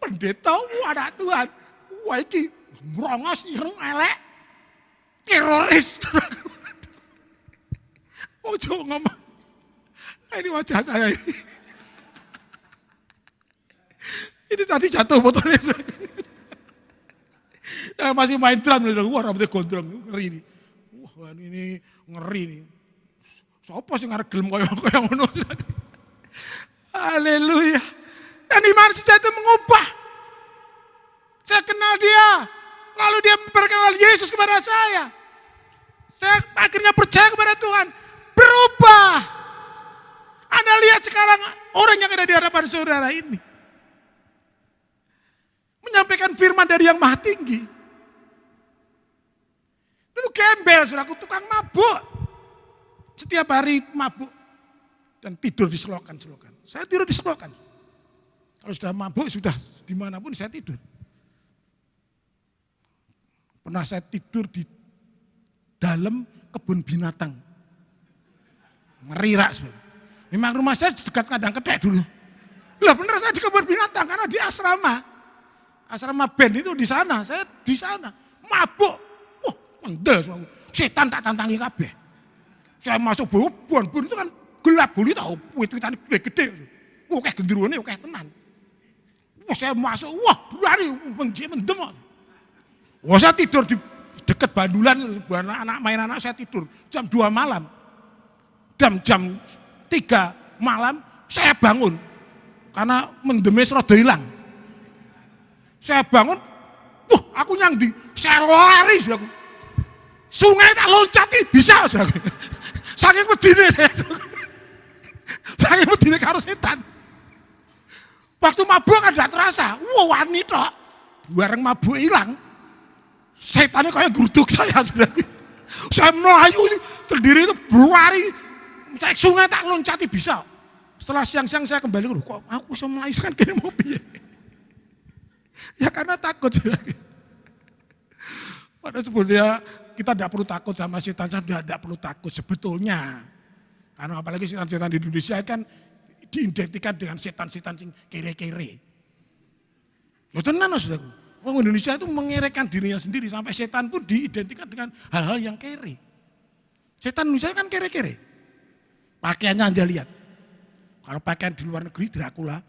pendeta, anak Tuhan. Wah, ini merongos, ireng, elek, teroris. Oh, coba ngomong. Ini wajah saya ini. Ini tadi jatuh botolnya. Ya, masih main drum, wah rambutnya gondrong, ngeri ini. Wah ini ngeri nih. Sopo sih ngarep gelem kaya ngono. Haleluya. Dan iman sejati mengubah. Saya kenal dia, lalu dia memperkenalkan Yesus kepada saya. Saya akhirnya percaya kepada Tuhan, berubah. Anda lihat sekarang orang yang ada di hadapan saudara ini. Menyampaikan firman dari yang maha tinggi. Dulu gembel, saudaraku, tukang mabuk. Setiap hari mabuk. Dan tidur di selokan-selokan. Saya tidur di selokan. Kalau sudah mabuk, sudah dimanapun saya tidur. Pernah saya tidur di dalam kebun binatang. Ngerirak, saudara. Memang rumah saya dekat kandang ketek dulu. Lah bener saya di kebun binatang karena di asrama. Asrama band itu di sana, saya di sana. Mabuk. Wah, pendel semua. Setan tak tantangi kabeh. Saya masuk bubon itu kan gelap bulu tahu, wit-witan gede-gede. Wah, kayak genderuane kayak tenan. Wah, saya masuk, wah, berani mendem. Wah, saya tidur di dekat bandulan, anak main anak saya tidur jam 2 malam. Jam 3 malam saya bangun karena mendemes rada hilang. Saya bangun, aku nyangdi, saya lari, saudaraku. Sungai tak loncati bisa, saudaraku. Saking medine, saking medine karo setan. Waktu mabuk kan tidak terasa, wani tok. Bareng mabuk hilang, setannya kayak geruduk saya, saudaraku. Saya melayu sendiri itu berlari. Sungai tak loncati bisa. Setelah siang-siang saya kembali, kok aku bisa melayukan kini mobil. Ya karena takut. Pada sebetulnya kita tidak perlu takut sama setan, tidak perlu takut sebetulnya. Karena apalagi setan-setan di Indonesia kan diidentikan dengan setan-setan kere-kere. Loh tenan saudaraku. Orang Indonesia itu mengerekan dirinya sendiri sampai setan pun diidentikan dengan hal-hal yang kere. Setan Indonesia kan kere-kere. Pakaiannya Anda lihat. Kalau pakaian di luar negeri Dracula,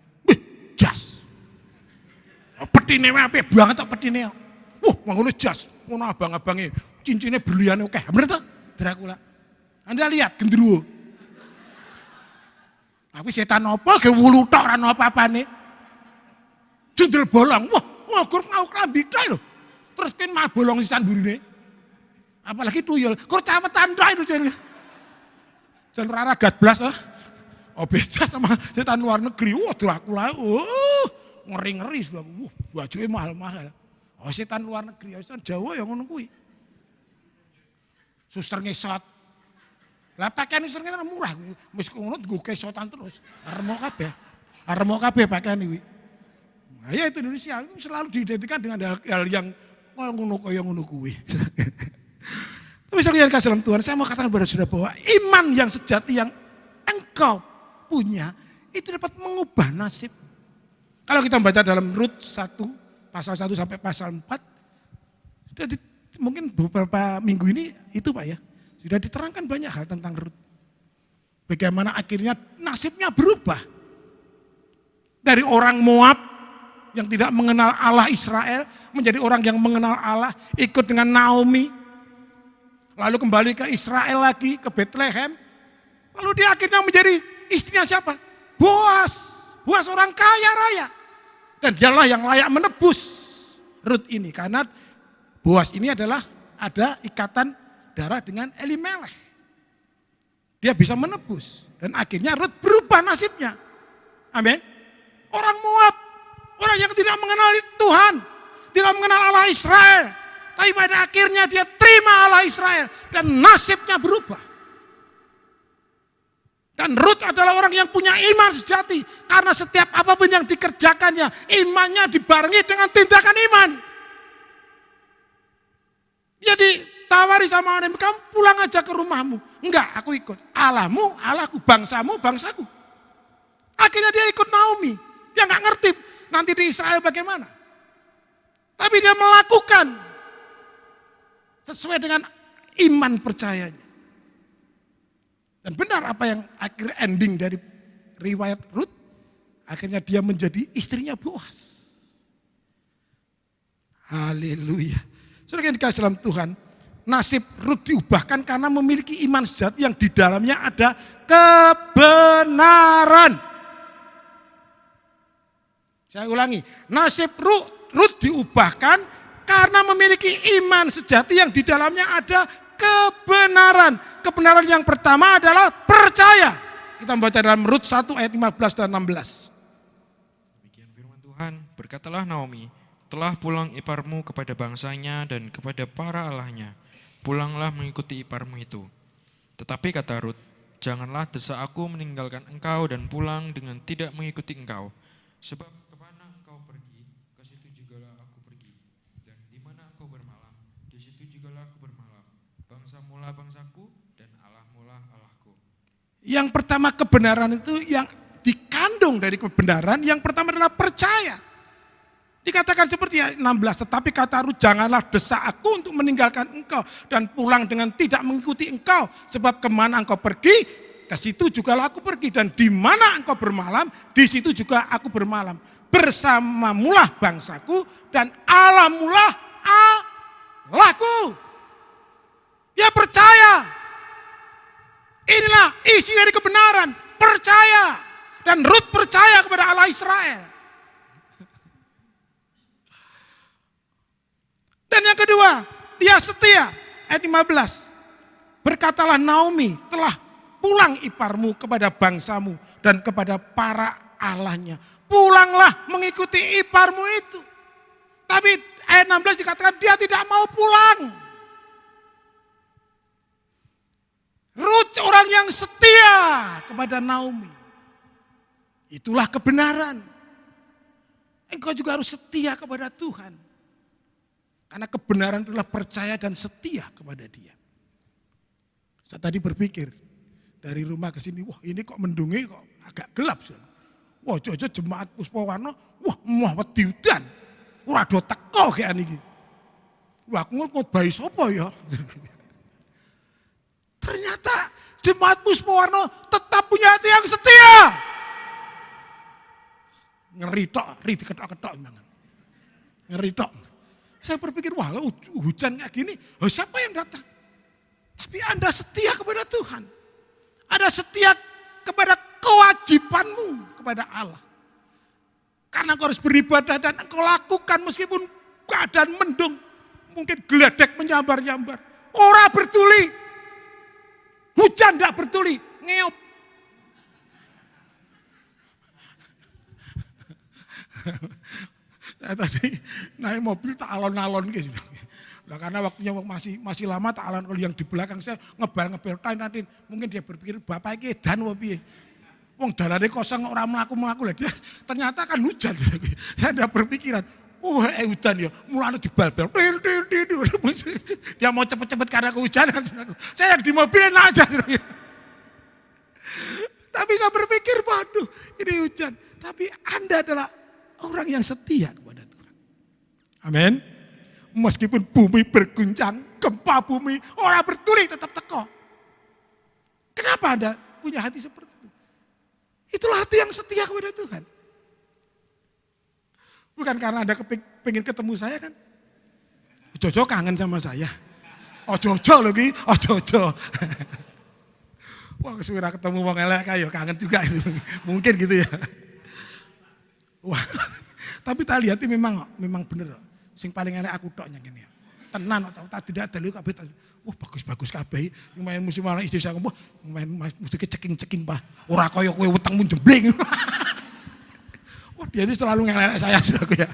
jas. Petine apik banget tok petine. Wah, ngono jas, ngono abang-abange, cincinnya berlian oke. Bener toh? Dracula. Anda lihat gendruwo. Aku setan apa ge wulu tok ora ono apa-apane. Jendel bolong. Wah, gur mau klambi tok lho. Terus kan malah bolong sisan burine. Apalagi tuyul, gur cawetan tok itu jen. Jan rara gadblas ah. Oh beda sama setan luar negeri. Wah, Dracula. Ngeri-ngeri sebab bajuke mahal-mahal. Oh setan luar negeri, setan Jawa yang ngono kuwi. Suster ngesot. Lah pakaian suster kan murah, wis ngono nggo kesotan terus. Aremo kabeh pakaian iki. Nah, ya itu Indonesia itu selalu diidentikan dengan hal yang ngono kaya ngono kuwi. Tapi saudara yang kasih dalam Tuhan, saya mau katakan kepada saudara bahwa iman yang sejati yang engkau punya itu dapat mengubah nasib. Kalau kita membaca dalam Rut 1, pasal 1 sampai pasal 4, sudah mungkin beberapa minggu ini itu Pak ya, sudah diterangkan banyak hal tentang Rut. Bagaimana akhirnya nasibnya berubah. Dari orang Moab yang tidak mengenal Allah Israel, menjadi orang yang mengenal Allah, ikut dengan Naomi. Lalu kembali ke Israel lagi, ke Bethlehem. Lalu dia akhirnya menjadi istrinya siapa? Boas. Boas orang kaya raya. Dan dialah yang layak menebus Rut ini. Karena Boas ini adalah ada ikatan darah dengan Elimelech. Dia bisa menebus. Dan akhirnya Rut berubah nasibnya. Amin. Orang Moab. Orang yang tidak mengenal Tuhan. Tidak mengenal Allah Israel. Tapi pada akhirnya dia terima Allah Israel. Dan nasibnya berubah. Dan Rut adalah orang yang punya iman sejati. Karena setiap apapun yang dikerjakannya, imannya dibarengi dengan tindakan iman. Dia ditawari sama orang, kamu pulang aja ke rumahmu. Enggak, aku ikut. Allahmu, Allahku, bangsamu, bangsaku. Akhirnya dia ikut Naomi. Dia enggak ngerti nanti di Israel bagaimana. Tapi dia melakukan sesuai dengan iman percayanya. Dan benar apa yang akhir ending dari riwayat Rut, akhirnya dia menjadi istrinya Boas. Haleluya. Saudara yang dikasih dalam Tuhan, nasib Rut diubahkan karena memiliki iman sejati yang di dalamnya ada kebenaran. Saya ulangi, nasib Rut diubahkan karena memiliki iman sejati yang di dalamnya ada kebenaran. Kebenaran yang pertama adalah percaya. Kita membaca dalam Rut 1 ayat 15 dan 16. Demikian firman Tuhan, berkatalah Naomi, telah pulang iparmu kepada bangsanya dan kepada para allahnya. Pulanglah mengikuti iparmu itu. Tetapi kata Rut, janganlah desak aku meninggalkan engkau dan pulang dengan tidak mengikuti engkau. Sebab kemana engkau pergi, ke situ jugalah aku pergi. Dan di mana engkau bermalam, di situ jugalah aku bermalam. Bangsamulah bangsaku dan Allahmulah Allahku. Yang pertama kebenaran itu yang dikandung dari kebenaran, yang pertama adalah percaya. Dikatakan seperti ayat 16, tetapi kata Rut, janganlah desak aku untuk meninggalkan engkau dan pulang dengan tidak mengikuti engkau. Sebab kemana engkau pergi, ke situ jugalah aku pergi. Dan di mana engkau bermalam, di situ juga aku bermalam. Bersamamulah bangsaku dan Allahmulah Allahku. Dia percaya. Inilah isi dari kebenaran, percaya. Dan Rut percaya kepada Allah Israel. Dan yang kedua, dia setia. Ayat 15. Berkatalah Naomi, telah pulang iparmu kepada bangsamu dan kepada para allahnya. Pulanglah mengikuti iparmu itu. Tapi ayat 16 dikatakan dia tidak mau pulang. Rut orang yang setia kepada Naomi. Itulah kebenaran. Engkau juga harus setia kepada Tuhan. Karena kebenaran adalah percaya dan setia kepada Dia. Saya tadi berpikir dari rumah ke sini, wah ini kok mendungi kok agak gelap. Wah jojo jemaat Puspawarna, wah mau wedi udan. Ora do teko kayak niki. Wah aku ngutbahi sapa ya? Ternyata jemaat Puspawarna tetap punya hati yang setia. Ngeri tok, ri diketok-ketok memang. Ngeri tok. Saya berpikir, wah hujan kayak gini, siapa yang datang? Tapi Anda setia kepada Tuhan. Anda setia kepada kewajibanmu kepada Allah. Karena engkau harus beribadah dan engkau lakukan meskipun keadaan mendung. Mungkin geledek menyambar-nyambar. Ora bertuli. Hujan tidak bertuli. Ngeop. Saya tadi naik mobil tak alon-alon gitu. Nah, karena waktunya masih lama tak alon, kalau yang di belakang saya ngebel nanti mungkin dia berpikir bapak iki edan apa piye. Wong dalane kosong orang melaku lah dia ternyata kan hujan. Saya ada berpikiran, hujan ya, mulane dibal-bal. Dia mau cepet-cepet karena kehujanan. Saya yang di mobil enak aja. Tapi saya berpikir, waduh ini hujan. Tapi Anda adalah orang yang setia kepada Tuhan. Amin. Meskipun bumi berguncang, gempa bumi, orang bertuli tetap teko. Kenapa Anda punya hati seperti itu? Itulah hati yang setia kepada Tuhan. Bukan karena Anda pengen ketemu saya kan. Jojo kangen sama saya. Jojo lagi, Jojo. Wah, sudah ketemu wong elek kayak kangen juga itu. Mungkin gitu ya. Wah, tapi tak lihat memang bener. Sing paling elek aku tok nyang kene. Tenan tak tidak ada lu kabeh. Wah, bagus kabeh. Main musim malah istri saya ngomong, main musik ceking-ceking, Pak. Ora kaya kowe wetengmu jembling. Wah, dia itu selalu ngelek saya saudaraku ya.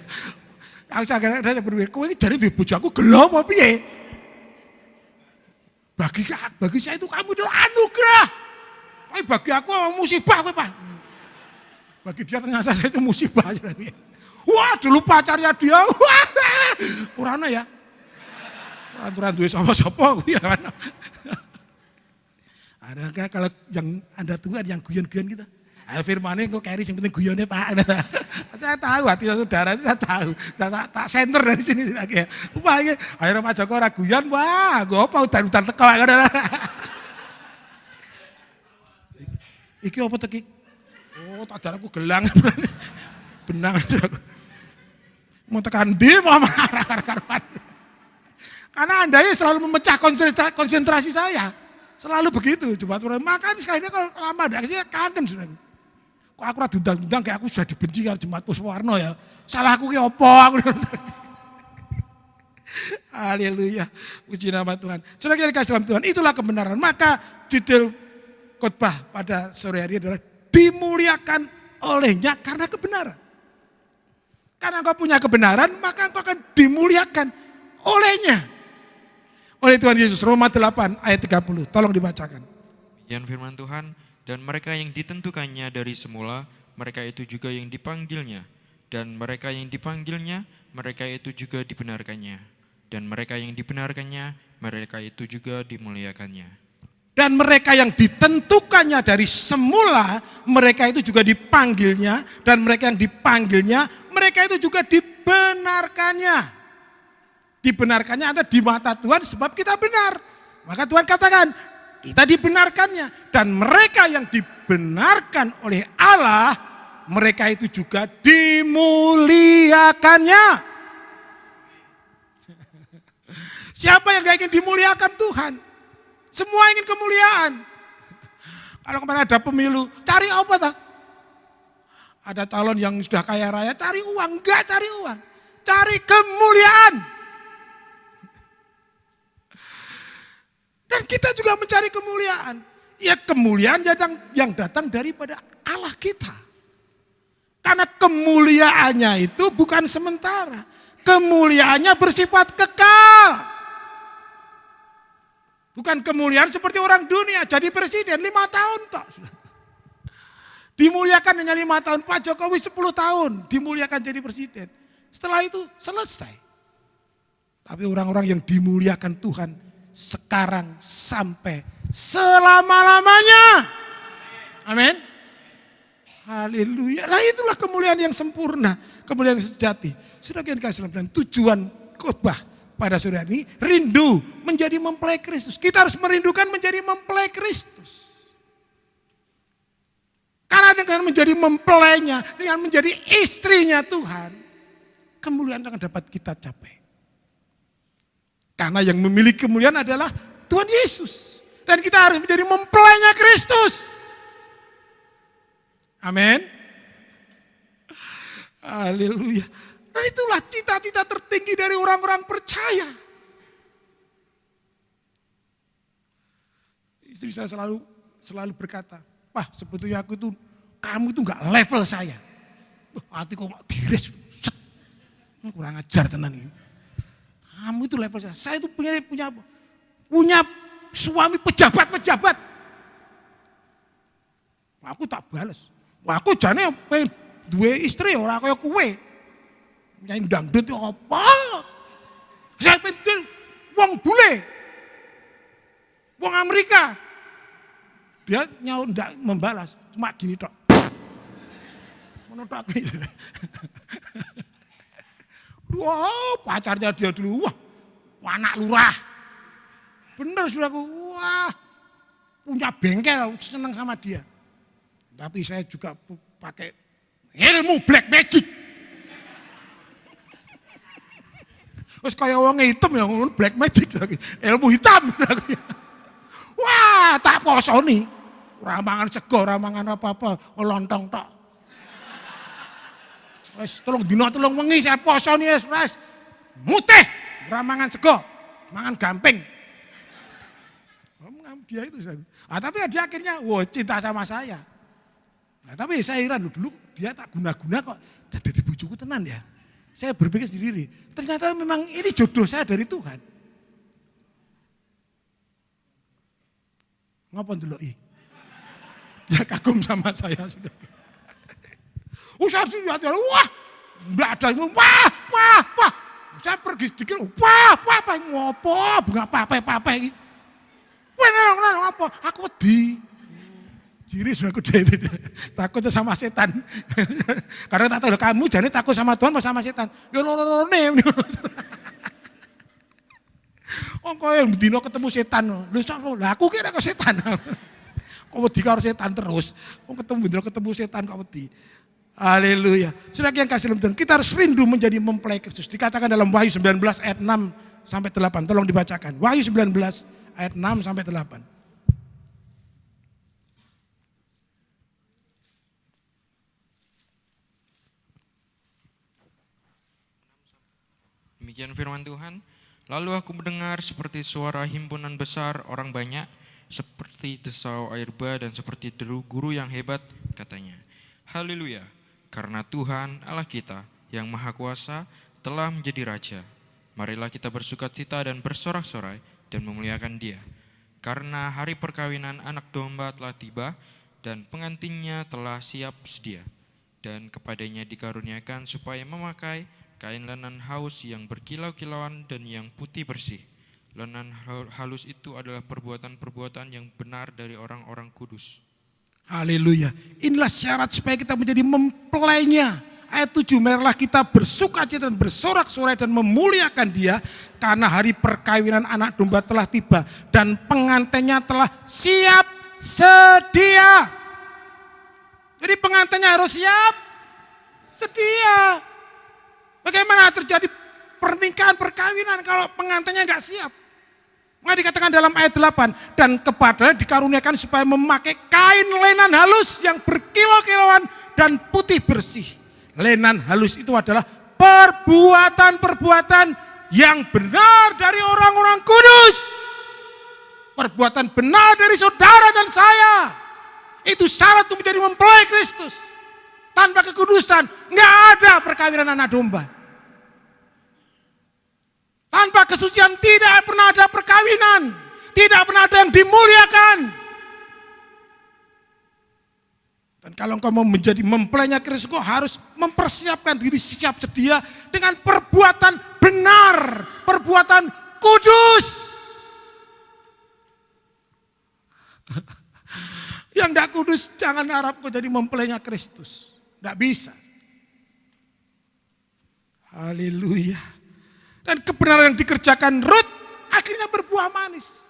Aku saya berpikir, kowe iki jare duwe bojo aku gelo apa piye? Bagi saya itu kamu adalah anugerah. Tapi bagi aku musibah kowe, Pak. Bagi dia ternyata saya itu musibah saudaraku ya. Wah, dulu pacarnya dia. Wah, kurana ya. Aturan duwe sapa-sapa kuwi ya kan. Adakah kalau yang Anda tunggu ada yang guyon-guyon kita? Firmane kok carry yang penting guyonnya Pak. Saya tahu hati saudara itu saya tahu. Tak center dari sini kayak. Wah, ini akhirnya Pak Joko ora guyon, wah, gue apa udan-udan teko ngono. Iki apa teki? Oh, tak darahku gelang. Benang. Mau tekan di mau marah-marah. Karena Anda ya selalu memecah konsentrasi saya. Selalu begitu. Makanya sekali ini kalau lama ada saya kangen sudah. Kok aku dundang-dundang kayak aku sudah dibenci kalau Jemaat Puspawarno ya. Salahku ki opo aku. Haleluya. Puji nama Tuhan. Saudara yang dikasih dalam Tuhan, itulah kebenaran. Maka judul khotbah pada sore hari adalah dimuliakan olehnya karena kebenaran. Karena engkau punya kebenaran, maka engkau akan dimuliakan olehnya. Oleh Tuhan Yesus, Roma 8 ayat 30, tolong dibacakan. Demikian firman Tuhan, dan mereka yang ditentukannya dari semula, mereka itu juga yang dipanggilnya. Dan mereka yang dipanggilnya, mereka itu juga dibenarkannya. Dan mereka yang dibenarkannya, mereka itu juga dimuliakannya. Dan mereka yang ditentukannya dari semula, mereka itu juga dipanggilnya. Dan mereka yang dipanggilnya, mereka itu juga dibenarkannya. Dibenarkannya ada di mata Tuhan sebab kita benar. Maka Tuhan katakan, kita dibenarkannya. Dan mereka yang dibenarkan oleh Allah, mereka itu juga dimuliakannya. Siapa yang gak ingin dimuliakan Tuhan? Semua ingin kemuliaan. Kalau kemarin ada pemilu, cari apa tak? Ada calon yang sudah kaya raya, cari uang. Enggak cari uang, cari kemuliaan. Dan kita juga mencari kemuliaan. Ya kemuliaan yang datang daripada Allah kita. Karena kemuliaannya itu bukan sementara. Kemuliaannya bersifat kekal. Bukan kemuliaan seperti orang dunia, jadi presiden 5 tahun toh. Dimuliakan hanya 5 tahun, Pak Jokowi 10 tahun dimuliakan jadi presiden. Setelah itu selesai. Tapi orang-orang yang dimuliakan Tuhan sekarang sampai selama-lamanya. Amin. Haleluya. Lah itulah kemuliaan yang sempurna, kemuliaan yang sejati. Sudah kita kasih dan tujuan khotbah pada sore ini rindu menjadi mempelai Kristus. Kita harus merindukan menjadi mempelai Kristus. Karena dengan menjadi mempelainya, dengan menjadi istrinya Tuhan, kemuliaan akan dapat kita capai. Karena yang memiliki kemuliaan adalah Tuhan Yesus. Dan kita harus menjadi mempelainya Kristus. Amin. Haleluya. Nah itulah cita-cita tertinggi dari orang-orang percaya. Istri saya selalu berkata, "Wah, sebetulnya kamu itu enggak level saya." Hati kok beres. Kurang ajar tenan ini. Kamu itu level saya. Saya itu punya suami pejabat. Aku tak balas. Aku jane pengen duwe istri ora kaya kowe. Nyanyi dangdut apa? Saya pengen wong bule. Wong Amerika. Dia ndak membalas, cuma gini tok. Ngono tok. Wah, pacarnya dia dulu, wah, anak lurah. Bener saudaraku, wah, punya bengkel, seneng sama dia. Tapi saya juga pakai ilmu black magic. Terus kayak orang hitam ya, black magic lagi, ilmu hitam. Wah, tak posoni, ramangan sego, ramangan apa-apa, lontong tok. Wes tolong dina tolong wengi saya posoni wes mutih ramangan sego, mangan gamping. Dia itu. Tapi dia akhirnya cinta sama saya. Nah, tapi saya heran dulu dia tak guna-guna kok jadi bojoku tenan ya. Saya berpikir sendiri, ternyata memang ini jodoh saya dari Tuhan. Ngapa ndeloki? Dia kagum sama saya sudah. Saya lihat, wah, enggak ada, wah. Saya pergi sedikit, wah, ngopo, bunga pape ini. Wah, nang apa? Aku wedi. Ciri sudah gede, takut sama setan. Karena tak tahu kamu jadi takut sama Tuhan atau sama setan. Ya lorone. Oh, kau yang dino ketemu setan, lah aku kira ke setan. Kau wedi karo setan terus. Kau ketemu setan kau wedi. Haleluya. Saudara yang kasih dalam Tuhan, kita harus rindu menjadi mempelai Kristus. Dikatakan dalam Wahyu 19 ayat 6 sampai 8. Tolong dibacakan. Wahyu 19 ayat 6 sampai 8. Demikian firman Tuhan. Lalu aku mendengar seperti suara himpunan besar orang banyak, seperti desau air bah dan seperti deru guru yang hebat, katanya. Haleluya. Karena Tuhan Allah kita yang Maha Kuasa telah menjadi Raja. Marilah kita bersukacita dan bersorak-sorai dan memuliakan Dia. Karena hari perkawinan anak domba telah tiba dan pengantinnya telah siap sedia. Dan kepadanya dikaruniakan supaya memakai kain lenan halus yang berkilau-kilauan dan yang putih bersih. Lenan halus itu adalah perbuatan-perbuatan yang benar dari orang-orang kudus. Haleluya. Inilah syarat supaya kita menjadi mempelainya. Ayat 7, marilah kita bersukacita dan bersorak-sorai dan memuliakan Dia karena hari perkawinan anak domba telah tiba dan pengantinnya telah siap sedia. Jadi pengantinnya harus siap sedia. Bagaimana terjadi pernikahan perkawinan kalau pengantinnya enggak siap? Maka dikatakan dalam ayat 8, dan kepadanya dikaruniakan supaya memakai kain lenan halus yang berkilau-kilauan dan putih bersih. Lenan halus itu adalah perbuatan-perbuatan yang benar dari orang-orang kudus. Perbuatan benar dari saudara dan saya. Itu syarat untuk menjadi mempelai Kristus. Tanpa kekudusan, enggak ada perkawinan anak domba. Tanpa kesucian tidak pernah ada perkawinan. Tidak pernah ada yang dimuliakan. Dan kalau engkau mau menjadi mempelainya Kristus, engkau harus mempersiapkan diri siap sedia dengan perbuatan benar. Perbuatan kudus. Yang tidak kudus jangan harap kau jadi mempelainya Kristus. Tidak bisa. Haleluya. Dan kebenaran yang dikerjakan Rut akhirnya berbuah manis.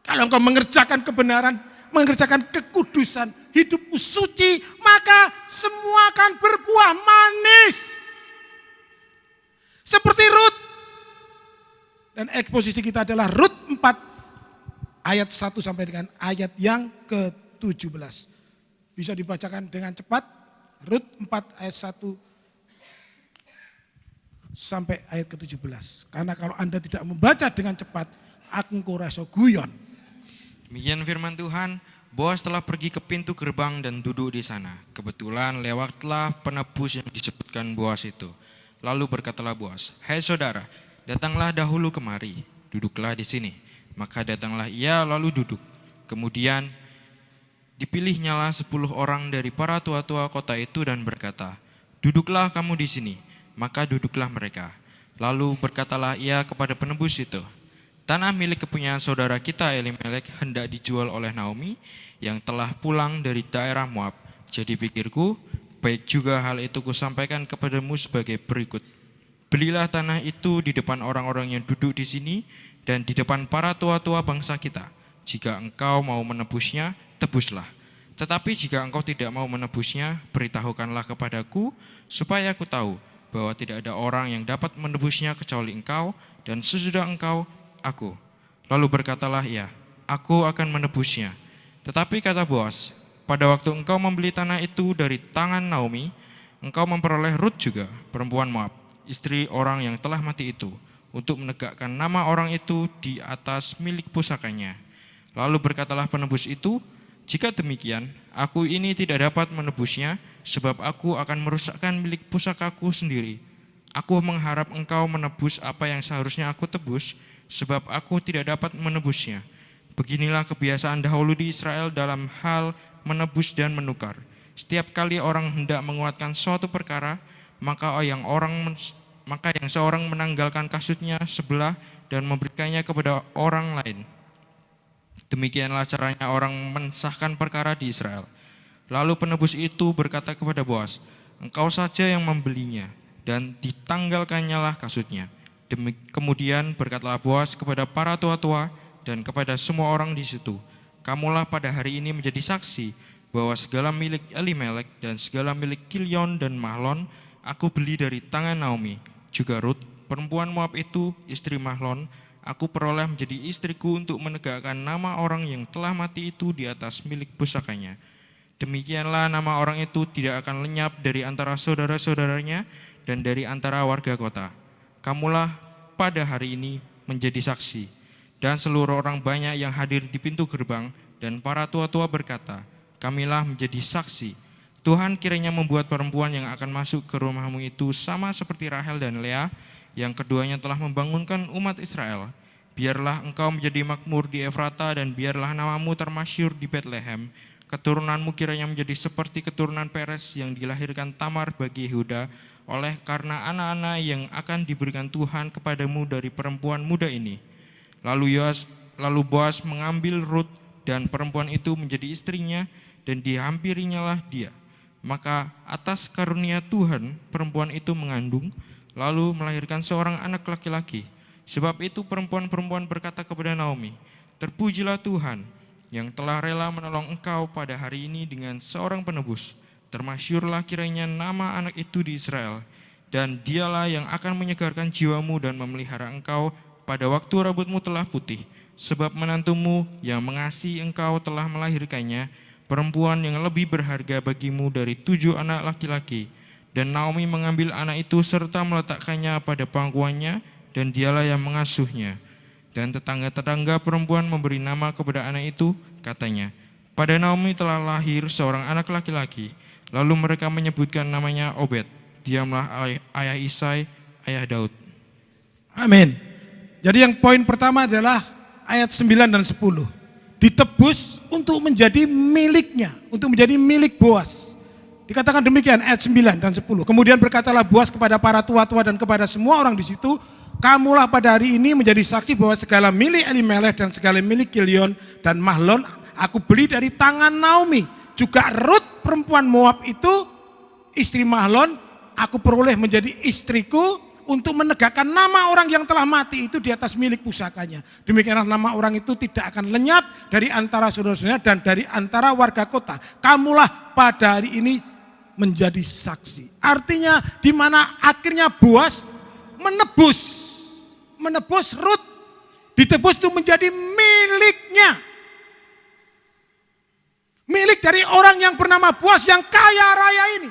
Kalau engkau mengerjakan kebenaran, mengerjakan kekudusan, hidupmu suci, maka semua akan berbuah manis. seperti Rut. Dan eksposisi kita adalah Rut 4 ayat 1 sampai dengan ayat yang ke-17. Bisa dibacakan dengan cepat. Rut 4 ayat 1 sampai ayat ke-17. Karena kalau Anda tidak membaca dengan cepat, aku rasa guyon. Demikian firman Tuhan. Boas telah pergi ke pintu gerbang dan duduk di sana. Kebetulan lewatlah penebus yang disebutkan Boas itu. Lalu berkatalah Boas, "Hai saudara, datanglah dahulu kemari, duduklah di sini." Maka datanglah ia lalu duduk. Kemudian dipilihnyalah 10 orang dari para tua-tua kota itu dan berkata, "Duduklah kamu di sini." Maka duduklah mereka. Lalu berkatalah ia kepada penebus itu, "Tanah milik kepunyaan saudara kita Elimelek hendak dijual oleh Naomi yang telah pulang dari daerah Moab. Jadi pikirku, baik juga hal itu kusampaikan kepadamu sebagai berikut. Belilah tanah itu di depan orang-orang yang duduk di sini dan di depan para tua-tua bangsa kita. Jika engkau mau menebusnya, tebuslah. Tetapi jika engkau tidak mau menebusnya, beritahukanlah kepadaku supaya aku tahu bahwa tidak ada orang yang dapat menebusnya kecuali engkau dan sesudah engkau, aku." Lalu berkatalah ia, "Aku akan menebusnya." Tetapi kata Boas, "Pada waktu engkau membeli tanah itu dari tangan Naomi, engkau memperoleh Rut juga, perempuan Moab, istri orang yang telah mati itu, untuk menegakkan nama orang itu di atas milik pusakanya." Lalu berkatalah penebus itu, "Jika demikian, aku ini tidak dapat menebusnya, sebab aku akan merusakkan milik pusakaku sendiri. Aku mengharap engkau menebus apa yang seharusnya aku tebus, sebab aku tidak dapat menebusnya. Beginilah kebiasaan dahulu di Israel dalam hal menebus dan menukar. Setiap kali orang hendak menguatkan suatu perkara, maka yang seorang menanggalkan kasutnya sebelah dan memberikannya kepada orang lain. Demikianlah caranya orang mensahkan perkara di Israel." Lalu penebus itu berkata kepada Boas, "Engkau saja yang membelinya," dan ditanggalkannyalah kasutnya. Kemudian berkatalah Boas kepada para tua-tua dan kepada semua orang di situ, "Kamulah pada hari ini menjadi saksi bahwa segala milik Elimelek dan segala milik Kilion dan Mahlon aku beli dari tangan Naomi. Juga Rut, perempuan Moab itu, istri Mahlon, aku peroleh menjadi istriku untuk menegakkan nama orang yang telah mati itu di atas milik pusakanya. Demikianlah nama orang itu tidak akan lenyap dari antara saudara-saudaranya dan dari antara warga kota. Kamulah pada hari ini menjadi saksi." Dan seluruh orang banyak yang hadir di pintu gerbang dan para tua-tua berkata, "Kamilah menjadi saksi. Tuhan kiranya membuat perempuan yang akan masuk ke rumahmu itu sama seperti Rahel dan Lea, yang keduanya telah membangunkan umat Israel. Biarlah engkau menjadi makmur di Efrata dan biarlah namamu termasyhur di Betlehem. Keturunanmu kiranya menjadi seperti keturunan Peres yang dilahirkan Tamar bagi Yehuda, oleh karena anak-anak yang akan diberikan Tuhan kepadamu dari perempuan muda ini." Lalu Boas mengambil Rut dan perempuan itu menjadi istrinya dan dihampirinyalah dia. Maka atas karunia Tuhan perempuan itu mengandung, lalu melahirkan seorang anak laki-laki. Sebab itu perempuan-perempuan berkata kepada Naomi, "Terpujilah Tuhan yang telah rela menolong engkau pada hari ini dengan seorang penebus. Termasyhurlah kiranya nama anak itu di Israel, dan dialah yang akan menyegarkan jiwamu dan memelihara engkau pada waktu rambutmu telah putih, sebab menantumu yang mengasihi engkau telah melahirkannya, perempuan yang lebih berharga bagimu dari 7 anak laki-laki." Dan Naomi mengambil anak itu serta meletakkannya pada pangkuannya, dan dialah yang mengasuhnya. Dan tetangga-tetangga perempuan memberi nama kepada anak itu, katanya, "Pada Naomi telah lahir seorang anak laki-laki." Lalu mereka menyebutkan namanya Obed. Dialah ayah Isai, ayah Daud. Amin. Jadi yang poin pertama adalah ayat 9 dan 10. Ditebus untuk menjadi miliknya, untuk menjadi milik Boas. Dikatakan demikian ayat 9 dan 10. Kemudian berkatalah Boas kepada para tua-tua dan kepada semua orang di situ, "Kamulah pada hari ini menjadi saksi bahwa segala milik Elimelek dan segala milik Kilion dan Mahlon aku beli dari tangan Naomi. Juga Rut perempuan Moab itu, istri Mahlon, aku peroleh menjadi istriku untuk menegakkan nama orang yang telah mati itu di atas milik pusakanya. Demikianlah nama orang itu tidak akan lenyap dari antara saudara-saudaranya dan dari antara warga kota. Kamulah pada hari ini menjadi saksi." Artinya di mana akhirnya Boas menebus Rut, ditebus itu menjadi miliknya. Milik dari orang yang bernama Boaz yang kaya raya ini.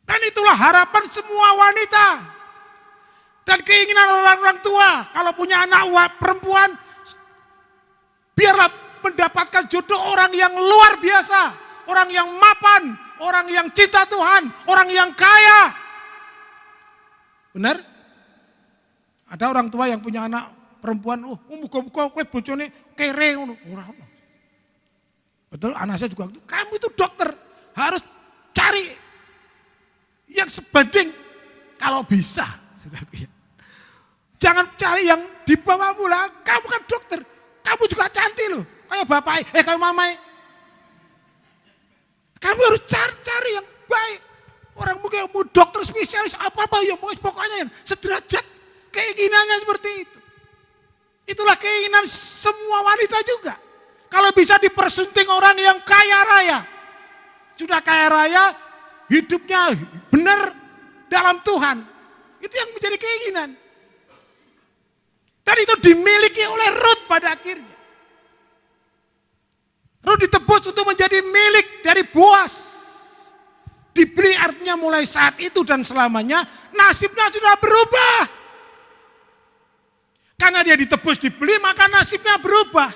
Dan itulah harapan semua wanita. Dan keinginan orang-orang tua, kalau punya anak perempuan, biarlah mendapatkan jodoh orang yang luar biasa. Orang yang mapan, orang yang cinta Tuhan, orang yang kaya. Benar? Ada orang tua yang punya anak perempuan, muka-muka kowe bojone kere ngono. Betul, anak saya juga gitu. Kamu itu dokter, harus cari yang sebanding kalau bisa. Jangan cari yang di bawahmu lah. Kamu kan dokter, kamu juga cantik loh. Kayak bapak, kayak mamai. Kamu harus cari yang baik. Orang mungkin mau dokter spesialis apa-apa ya, pokoknya yang sederajat. Keinginannya seperti itu. Itulah keinginan semua wanita juga. Kalau bisa dipersunting orang yang kaya raya. Sudah kaya raya, hidupnya benar dalam Tuhan. Itu yang menjadi keinginan. Dan itu dimiliki oleh Rut pada akhirnya. Rut ditebus untuk menjadi milik dari Boaz. Dibeli artinya mulai saat itu dan selamanya nasibnya sudah berubah. Karena dia ditebus dibeli maka nasibnya berubah.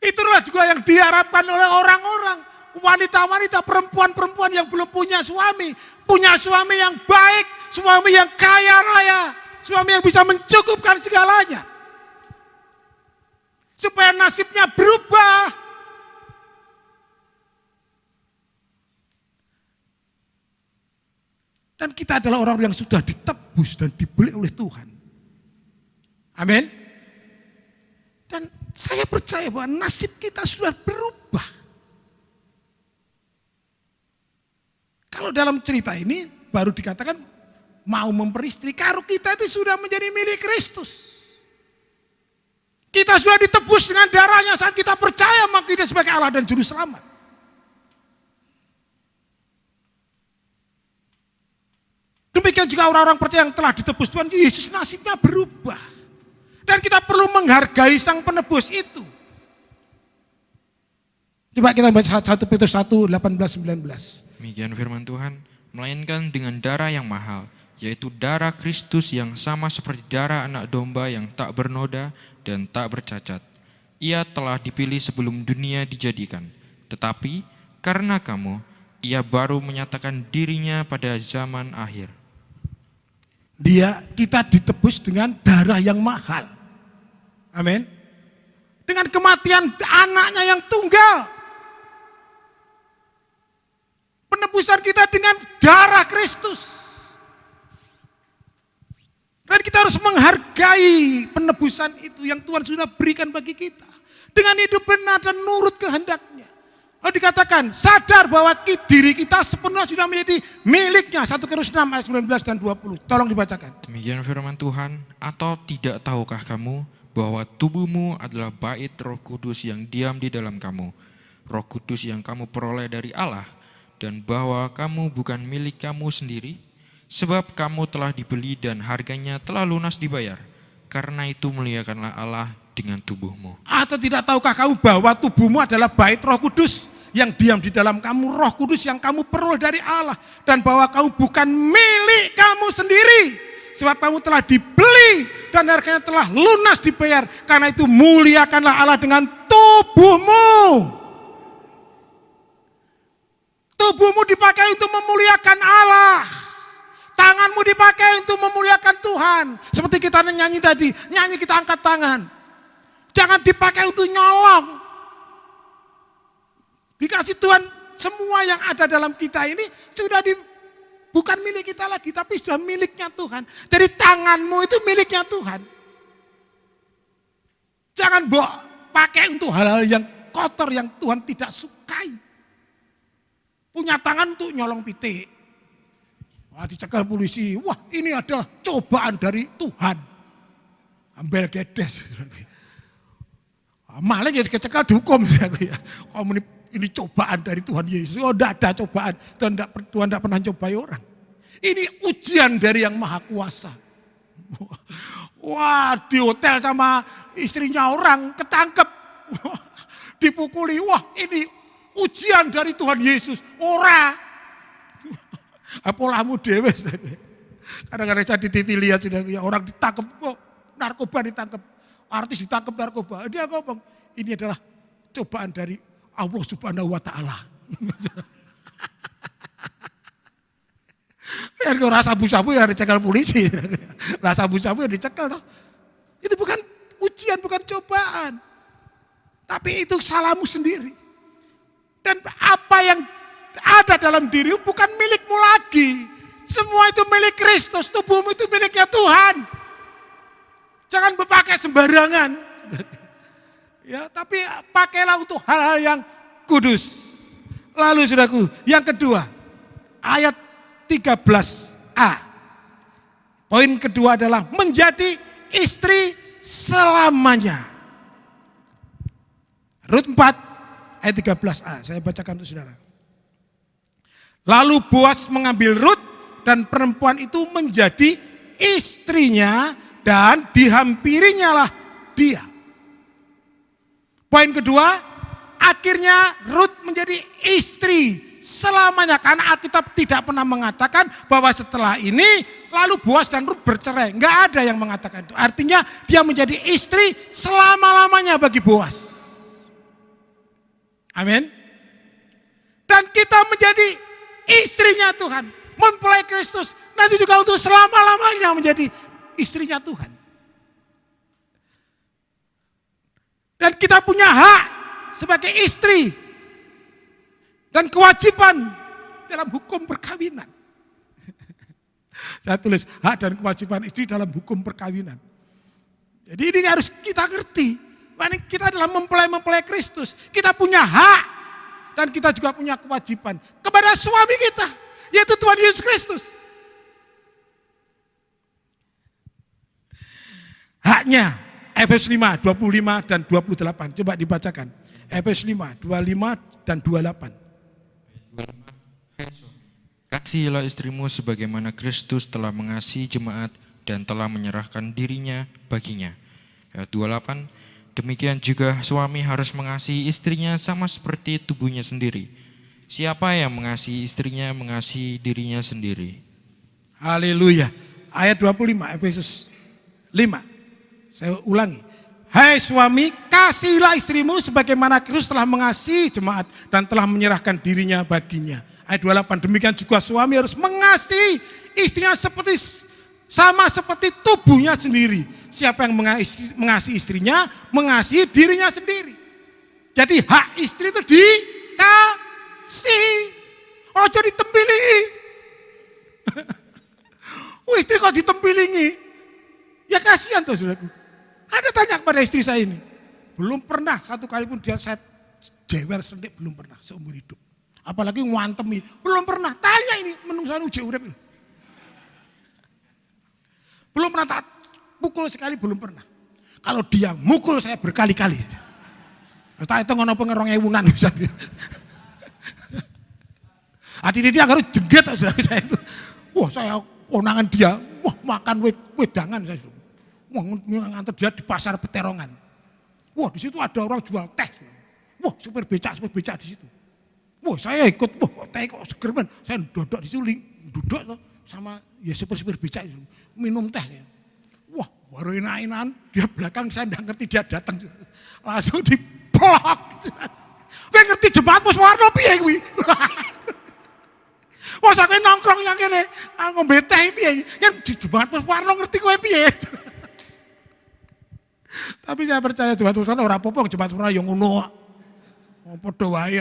Itulah juga yang diharapkan oleh orang-orang. Wanita-wanita, perempuan-perempuan yang belum punya suami. Punya suami yang baik, suami yang kaya raya. Suami yang bisa mencukupkan segalanya. Supaya nasibnya berubah. Dan kita adalah orang yang sudah ditebus dan dibeli oleh Tuhan. Amin. Dan saya percaya bahwa nasib kita sudah berubah. Kalau dalam cerita ini baru dikatakan mau memperistri, kalau kita itu sudah menjadi milik Kristus. Kita sudah ditebus dengan darahnya saat kita percaya maka dia sebagai Allah dan Juru Selamat. Demikian juga orang-orang percaya yang telah ditebus Tuhan Yesus, nasibnya berubah. Dan kita perlu menghargai sang penebus itu. Coba kita baca 1 Petrus 1, 18-19. Demikian firman Tuhan, melainkan dengan darah yang mahal, yaitu darah Kristus yang sama seperti darah anak domba yang tak bernoda dan tak bercacat. Ia telah dipilih sebelum dunia dijadikan, tetapi karena kamu, ia baru menyatakan dirinya pada zaman akhir. Kita ditebus dengan darah yang mahal. Amin. Dengan kematian anaknya yang tunggal. Penebusan kita dengan darah Kristus. Dan kita harus menghargai penebusan itu yang Tuhan sudah berikan bagi kita. Dengan hidup benar dan nurut kehendaknya. Lalu dikatakan sadar bahwa diri kita sepenuhnya sudah menjadi miliknya. 1 Korintus 6 ayat 19 dan 20. Tolong dibacakan. Demikian firman Tuhan, atau tidak tahukah kamu bahwa tubuhmu adalah bait Roh Kudus yang diam di dalam kamu. Roh Kudus yang kamu peroleh dari Allah. Dan bahwa kamu bukan milik kamu sendiri. Sebab kamu telah dibeli dan harganya telah lunas dibayar. Karena itu muliakanlah Allah dengan tubuhmu. Atau tidak tahukah kamu bahwa tubuhmu adalah bait Roh Kudus yang diam di dalam kamu, Roh Kudus yang kamu peroleh dari Allah, dan bahwa kamu bukan milik kamu sendiri, sebab kamu telah dibeli dan harganya telah lunas dibayar. Karena itu muliakanlah Allah dengan tubuhmu. Tubuhmu dipakai untuk memuliakan Allah. Tanganmu dipakai untuk memuliakan Tuhan. Seperti kita nyanyi tadi, nyanyi kita angkat tangan. Jangan dipakai untuk nyolong. Dikasih Tuhan semua yang ada dalam kita ini sudah bukan milik kita lagi, tapi sudah miliknya Tuhan. Jadi tanganmu itu miliknya Tuhan. Jangan pakai untuk hal-hal yang kotor yang Tuhan tidak sukai. Punya tangan untuk nyolong pitik. Wah, dicekal polisi, wah ini ada cobaan dari Tuhan. Ambil gedes. Malah jadi kecekal dihukum. ini cobaan dari Tuhan Yesus. Oh, tidak ada cobaan. Tuhan tidak pernah cobai orang. Ini ujian dari yang maha kuasa. Wah, di hotel sama istrinya orang ketangkep. Dipukuli. Wah, ini ujian dari Tuhan Yesus. Ora. Apolamu dewe. Kadang-kadang saya di TV lihat sudah orang ditangkap, oh, narkoba ditangkap, artis ditangkap narkoba. Dia ngomong, ini adalah cobaan dari Allah Subhanahu wa Ta'ala. Ya kalau sabu-sabu ya dicekel polisi. Lah sabu-sabu ya dicekel toh. Itu bukan ujian, bukan cobaan. Tapi itu salahmu sendiri. Dan apa yang ada dalam dirimu bukan milikmu lagi. Semua itu milik Kristus, tubuhmu itu miliknya Tuhan. Jangan berpakai sembarangan. Ya, tapi pakailah untuk hal-hal yang kudus. Lalu saudaraku, yang kedua, ayat 13a. Poin kedua adalah menjadi istri selamanya. Rut 4 ayat 13a, saya bacakan untuk saudara. Lalu Boas mengambil Rut dan perempuan itu menjadi istrinya dan dihampirinya lah dia. Poin kedua, akhirnya Rut menjadi istri selamanya. Karena Alkitab tidak pernah mengatakan bahwa setelah ini lalu Boas dan Rut bercerai. Enggak ada yang mengatakan itu. Artinya dia menjadi istri selama-lamanya bagi Boas. Amin. Dan kita menjadi istrinya Tuhan. Mempelai Kristus. Nanti juga untuk selama-lamanya menjadi istrinya Tuhan. Dan kita punya hak sebagai istri. Dan kewajiban dalam hukum perkawinan. Saya tulis hak dan kewajiban istri dalam hukum perkawinan. Jadi ini harus kita ngerti. Kita adalah mempelai Kristus. Kita punya hak dan kita juga punya kewajiban kepada suami kita, yaitu Tuhan Yesus Kristus. Haknya Efesus 5, 25 dan 28. Coba dibacakan. Efesus 5, 25 dan 28. Kasihilah istrimu sebagaimana Kristus telah mengasihi jemaat dan telah menyerahkan dirinya baginya. Ayat 28. Demikian juga suami harus mengasihi istrinya sama seperti tubuhnya sendiri. Siapa yang mengasihi istrinya mengasihi dirinya sendiri. Haleluya. Ayat 25 Efesus 5. Saya ulangi. Hai suami, kasihilah istrimu sebagaimana Kristus telah mengasihi jemaat dan telah menyerahkan dirinya baginya. Ayat 28. Demikian juga suami harus mengasihi istrinya sama seperti tubuhnya sendiri. Siapa yang mengasihi istrinya, mengasihi dirinya sendiri. Jadi hak istri itu dikasihi. Ojo ditempilingi. Istri kok ditempilingi? Ya kasihan tuh saudaraku. Ada tanya kepada istri saya ini. Belum pernah satu kali pun dia saya jewer sendik, belum pernah seumur hidup. Apalagi ngwantemi, belum pernah. Tanya ini, menungsan uji urip. Belum pernah tak pukul sekali, belum pernah. Kalau dia mukul saya berkali-kali. Tak itu ngono pengerong ewunan. Hati dia harus jengget saya itu. Wah saya konangan dia, wah makan wedangan saya. Wah ngantar dia di pasar Peterongan. Wah di situ ada orang jual teh. Wah supir becak di situ. Wah saya ikut, wah teh kok seger men. Saya duduk di situ, duduk sama ya supir becak itu. Minum teh. Wah baru enak-enakan, dia belakang saya enggak ngerti dia datang. Langsung diplok. Kowe ngerti jemaatmu warna piye kuwi? Wah sampe nongkrong yang kene, ngombe teh piye? Kan jemaatmu warna ngerti kowe piye? Tapi saya percaya jemaat Tuhan ora apa-apa, jemaat Tuhan yang ngono. Padha wae.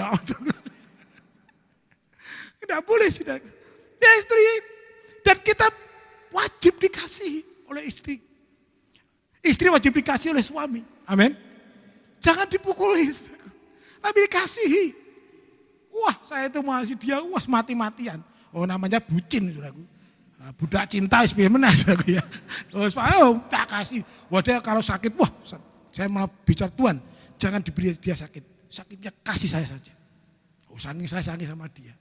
Tidak boleh sudah. Dia istri dan kita wajib dikasihi oleh istri. Istri wajib dikasihi oleh suami. Amin. Jangan dipukuli. Tapi dikasihi. Wah saya itu mengasihi dia, wah mati-matian. Oh namanya bucin. Saudaraku. Budak cinta SPM menang. Ya. Terus tak kasih. Wah dia kalau sakit, wah saya malah bicara Tuhan. Jangan diberi dia sakit. Sakitnya kasih saya saja. Saking saya sangi sama dia.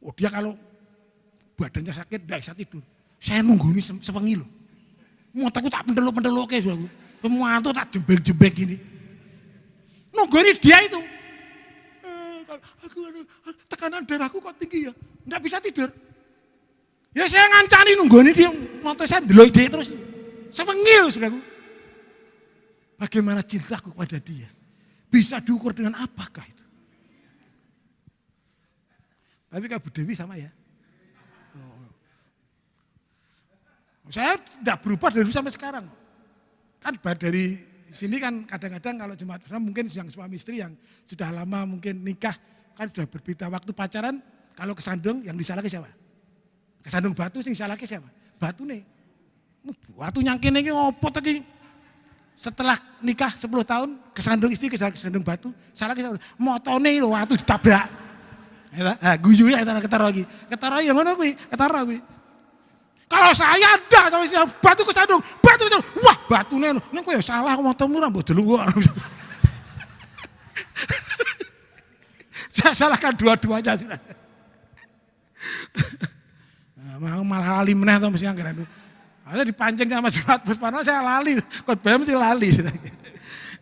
Oh dia kalau badannya sakit tidak bisa tidur. Saya nunggu ini sewengi loh. Mataku tak pendelok-pendelok kayak aku. Pemantu tak jembek-jembek gini. Nunggu ini dia itu. Aku tekanan darahku kok tinggi ya. Tidak bisa tidur. Ya saya ngancani nunggu ini dia. Mata saya delok dia terus. Sewengi loh saudaraku. Bagaimana cintaku kepada dia. Bisa diukur dengan apakah itu. Tapi Kak Bu Dewi sama ya. Saya tidak berubah dari dulu sampai sekarang. Kan dari sini kan kadang-kadang kalau jemaat bersama mungkin yang suami istri yang sudah lama mungkin nikah. Kan sudah berbeda waktu pacaran. Kalau kesandung yang disalahkan siapa? Kesandung batu sing disalahkan siapa? Batu nih. Batu nyangkin ini ngopot lagi. Setelah nikah 10 tahun kesandung istri kesandung batu. Salahkan siapa? Motone lho waktu ditabrak. Guyu ya ketara lagi. Ketara yang mana gue? Ketara gue. Kalau saya ada sama batu kesandung, batu itu, wah batu nih, gue ya salah motormu rambut dulu gue. Saya salahkan dua-duanya sudah. Malah lali meneh atau mesti anggaran itu. Ada dipancing sama jemaat Puspano saya lali, khotbahnya mesti lali.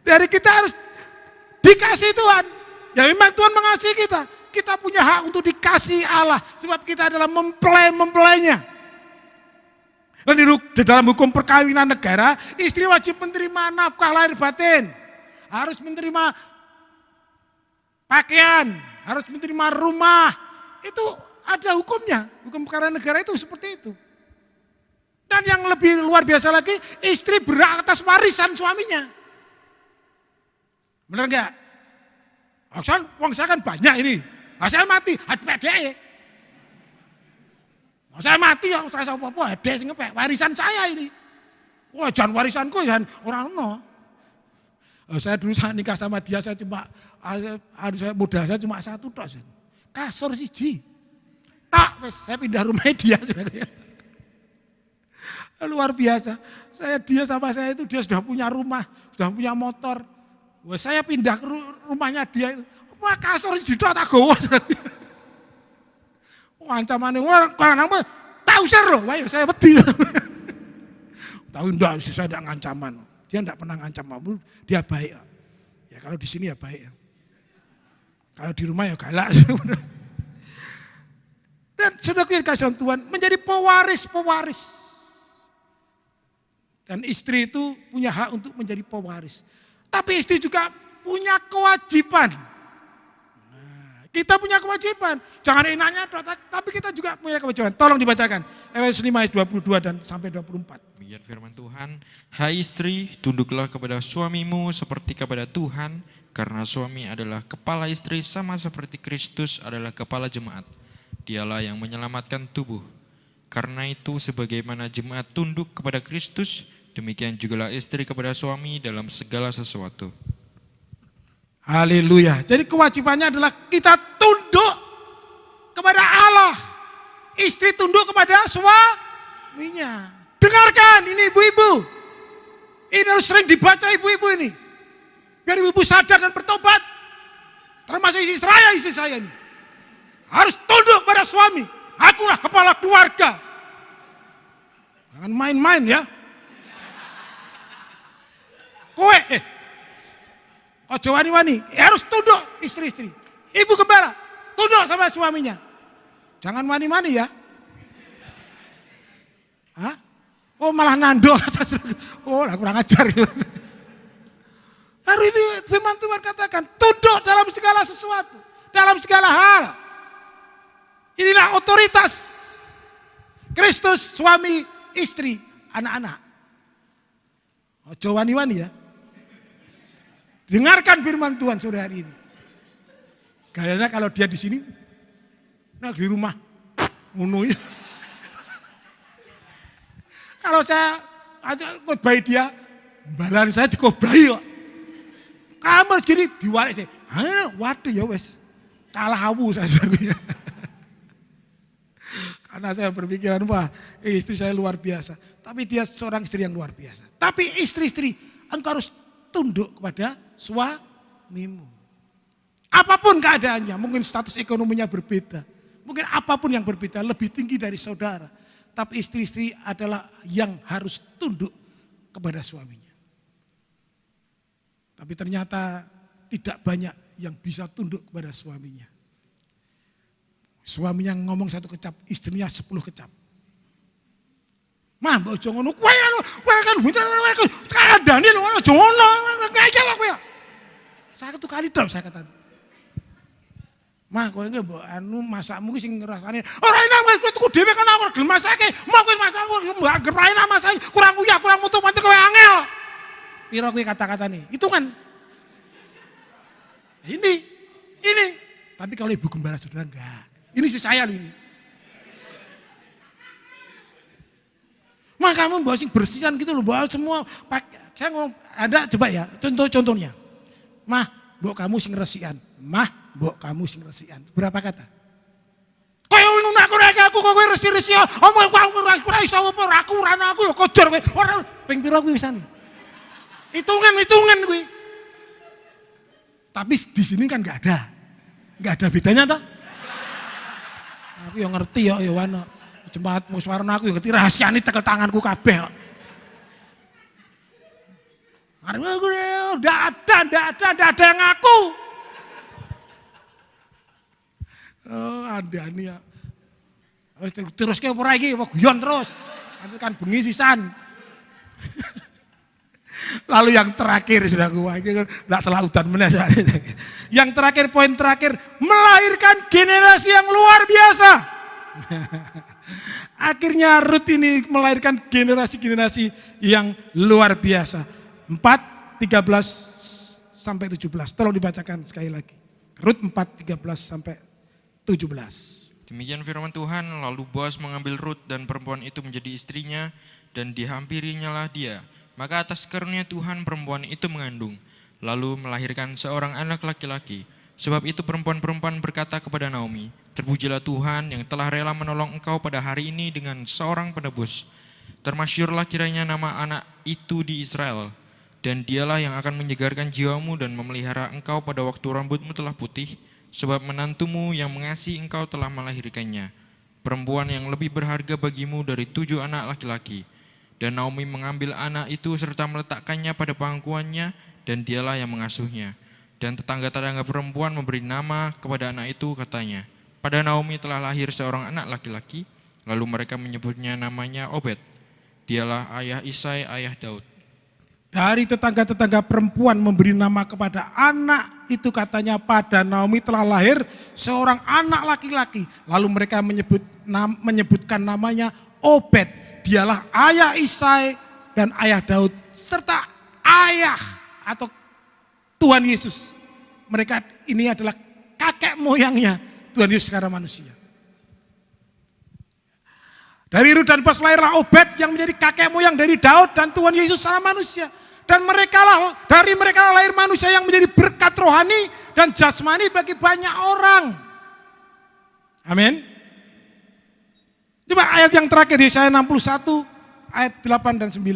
Dari kita harus dikasih Tuhan. Ya memang Tuhan mengasihi kita. Kita punya hak untuk dikasih Allah. Sebab kita adalah mempelai-mempelainya. Dan di dalam hukum perkawinan negara, istri wajib menerima nafkah lahir batin. Harus menerima pakaian. Harus menerima rumah. Itu ada hukumnya. Hukum perkawinan negara itu seperti itu. Dan yang lebih luar biasa lagi, istri berhak atas warisan suaminya. Benar enggak? Uang saya kan banyak ini. Saya mati, hati pede. Saya mati, saya apa-apa, hati ngepek. Warisan saya ini. Wah, jangan warisanku, jangan orang no. Saya dulu saya nikah sama dia, saya cuma, modal saya cuma 1 tok. Kasur siji. Tak, saya pindah rumah dia. Luar biasa. Dia sama saya itu, dia sudah punya rumah, sudah punya motor. Wah, saya pindah ke rumahnya dia itu. Wah kasur siji tok tak gowo. Wah ancamane wah nang tak usir loh, wah saya wedi. Tahu ndak saya tidak ngancaman. Dia tidak pernah ngancam kamu, dia baik. Ya kalau di sini ya baik. Kalau di rumah ya galak. Dan saudaraku yang kasih Tuhan menjadi pewaris-pewaris. Dan istri itu punya hak untuk menjadi pewaris. Tapi istri juga punya kewajiban. Kita punya kewajiban. Jangan enaknya, tapi kita juga punya kewajiban. Tolong dibacakan. Efesus 5 ayat 22 dan sampai 24. Demikian firman Tuhan. Hai istri, tunduklah kepada suamimu seperti kepada Tuhan. Karena suami adalah kepala istri sama seperti Kristus adalah kepala jemaat. Dialah yang menyelamatkan tubuh. Karena itu sebagaimana jemaat tunduk kepada Kristus, demikian jugalah istri kepada suami dalam segala sesuatu. Haleluya. Jadi kewajibannya adalah kita tunduk kepada Allah. Istri tunduk kepada suaminya. Dengarkan ini ibu-ibu. Ini harus sering dibaca ibu-ibu ini. Biar ibu-ibu sadar dan bertobat. Termasuk istri saya ini. Harus tunduk pada suami. Akulah kepala keluarga. Jangan main-main ya. Kowe ojo wani-wani, harus tunduk istri-istri. Ibu gembala, tunduk sama suaminya. Jangan wani-wani ya. Hah? Oh malah nando. Oh lah kurang ajar. Hari ini firman Tuhan katakan, tunduk dalam segala sesuatu. Dalam segala hal. Inilah otoritas Kristus, suami, istri, anak-anak. Ojo wani-wani ya. Dengarkan firman Tuhan sore hari ini. Gayanya kalau dia di sini, nah di rumah, ngono ya. Kalau saya ajak khotbah dia, balan saya dikobai kok. Kamu gini diwalik deh. Waduh ya wes, kalah awu saya. Karena saya berpikiran, wah istri saya luar biasa. Tapi dia seorang istri yang luar biasa. Tapi istri-istri, engkau harus tunduk kepada suamimu. Apapun keadaannya, mungkin status ekonominya berbeda. Mungkin apapun yang berbeda, lebih tinggi dari saudara. Tapi istri-istri adalah yang harus tunduk kepada suaminya. Tapi ternyata tidak banyak yang bisa tunduk kepada suaminya. Suaminya ngomong 1 kecap, istrinya 10 kecap. Mah, mbok aja ngono, kowe kan kandhane lho ngono, aja ngono, ngajak lah kowe. 1 kali tok saya katakan. Mah, kowe iki mbok masakmu ki sing rasane ora enak kowe tuku dhewe kan aku gelem masake. Mau kowe masak aku mbak gerai masak kurang uyah, kurang mutu pantes kowe angel. Piro kowe kata-katane? Hitungan. Ini. Tapi kalau ibu gembala saudara enggak. Ini si saya loh ini. Mah kamu bawa sing bersihan gitu loh, bawa semua. Saya ngomong, Anda coba ya, contohnya. Mah, mbok kamu sing resian. Mah, mbok kamu sing resian. Berapa kata? Kaya ngono aku kok kowe resi-resi. Omong aku ora iso apa aku ora aku ya kotor kowe. Ora ping pira kuwi wisane. Hitungan kuwi. Tapi di sini kan enggak ada bedanya toh. Aku yang ngerti ya wana. Jemaat muswarna aku yang ngerti rahasiane tekel tanganku kabeh kok. Nggak ada yang ngaku. Oh, ada nih ya. Terus ke ora iki, guyon terus. Nanti kan bengi sisan. Lalu yang terakhir sudah gua ini enggak selautan meneh. Yang terakhir, poin terakhir, melahirkan generasi yang luar biasa. Akhirnya Rut ini melahirkan generasi-generasi yang luar biasa. 4:13-17. Tolong dibacakan sekali lagi. Rut 4:13-17. Demikian firman Tuhan, lalu Boas mengambil Rut dan perempuan itu menjadi istrinya dan dihampirinyalah dia. Maka atas karunia Tuhan perempuan itu mengandung, lalu melahirkan seorang anak laki-laki. Sebab itu perempuan-perempuan berkata kepada Naomi, terpujilah Tuhan yang telah rela menolong engkau pada hari ini dengan seorang penebus. Termasyurlah kiranya nama anak itu di Israel, dan dialah yang akan menyegarkan jiwamu dan memelihara engkau pada waktu rambutmu telah putih, sebab menantumu yang mengasihi engkau telah melahirkannya, perempuan yang lebih berharga bagimu dari 7 anak laki-laki. Dan Naomi mengambil anak itu serta meletakkannya pada pangkuannya, dan dialah yang mengasuhnya. Dan tetangga-tetangga perempuan memberi nama kepada anak itu, katanya, pada Naomi telah lahir seorang anak laki-laki, lalu mereka menyebutnya namanya Obed. Dialah ayah Isai, ayah Daud. Dari tetangga-tetangga perempuan memberi nama kepada anak itu, katanya pada Naomi telah lahir seorang anak laki-laki. Lalu mereka menyebutkan namanya Obed. Dialah ayah Isai dan ayah Daud serta ayah atau Tuhan Yesus. Mereka ini adalah kakek moyangnya Tuhan Yesus sekarang manusia. Dari Rut dan Boas lahirlah Obed yang menjadi kakek moyang dari Daud dan Tuhan Yesus secara manusia. Dan dari mereka lahir manusia yang menjadi berkat rohani dan jasmani bagi banyak orang. Amin. Coba ayat yang terakhir di Yesaya 61 ayat 8 dan 9.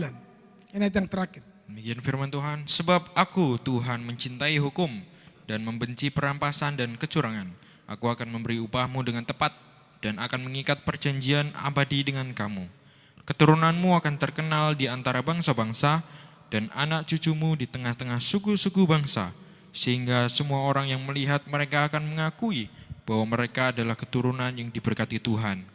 Ini ayat yang terakhir. Demikian firman Tuhan, sebab aku Tuhan mencintai hukum dan membenci perampasan dan kecurangan. Aku akan memberi upahmu dengan tepat dan akan mengikat perjanjian abadi dengan kamu. Keturunanmu akan terkenal di antara bangsa-bangsa dan anak cucumu di tengah-tengah suku-suku bangsa, sehingga semua orang yang melihat mereka akan mengakui bahwa mereka adalah keturunan yang diberkati Tuhan.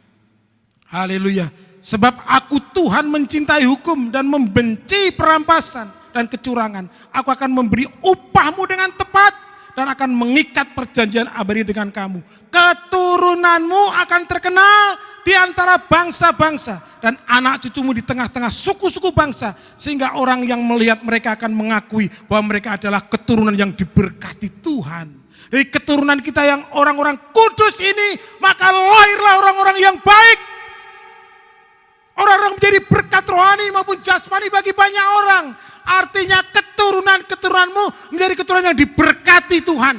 Haleluya. Sebab aku Tuhan mencintai hukum dan membenci perampasan dan kecurangan. Aku akan memberi upahmu dengan tepat dan akan mengikat perjanjian abadi dengan kamu. Keturunanmu akan terkenal di antara bangsa-bangsa dan anak cucumu di tengah-tengah suku-suku bangsa, sehingga orang yang melihat mereka akan mengakui bahwa mereka adalah keturunan yang diberkati Tuhan. Dari keturunan kita yang orang-orang kudus ini, maka lahirlah orang-orang yang baik. Orang-orang menjadi berkat rohani maupun jasmani bagi banyak orang. Artinya keturunanmu menjadi keturunan yang diberkati Tuhan.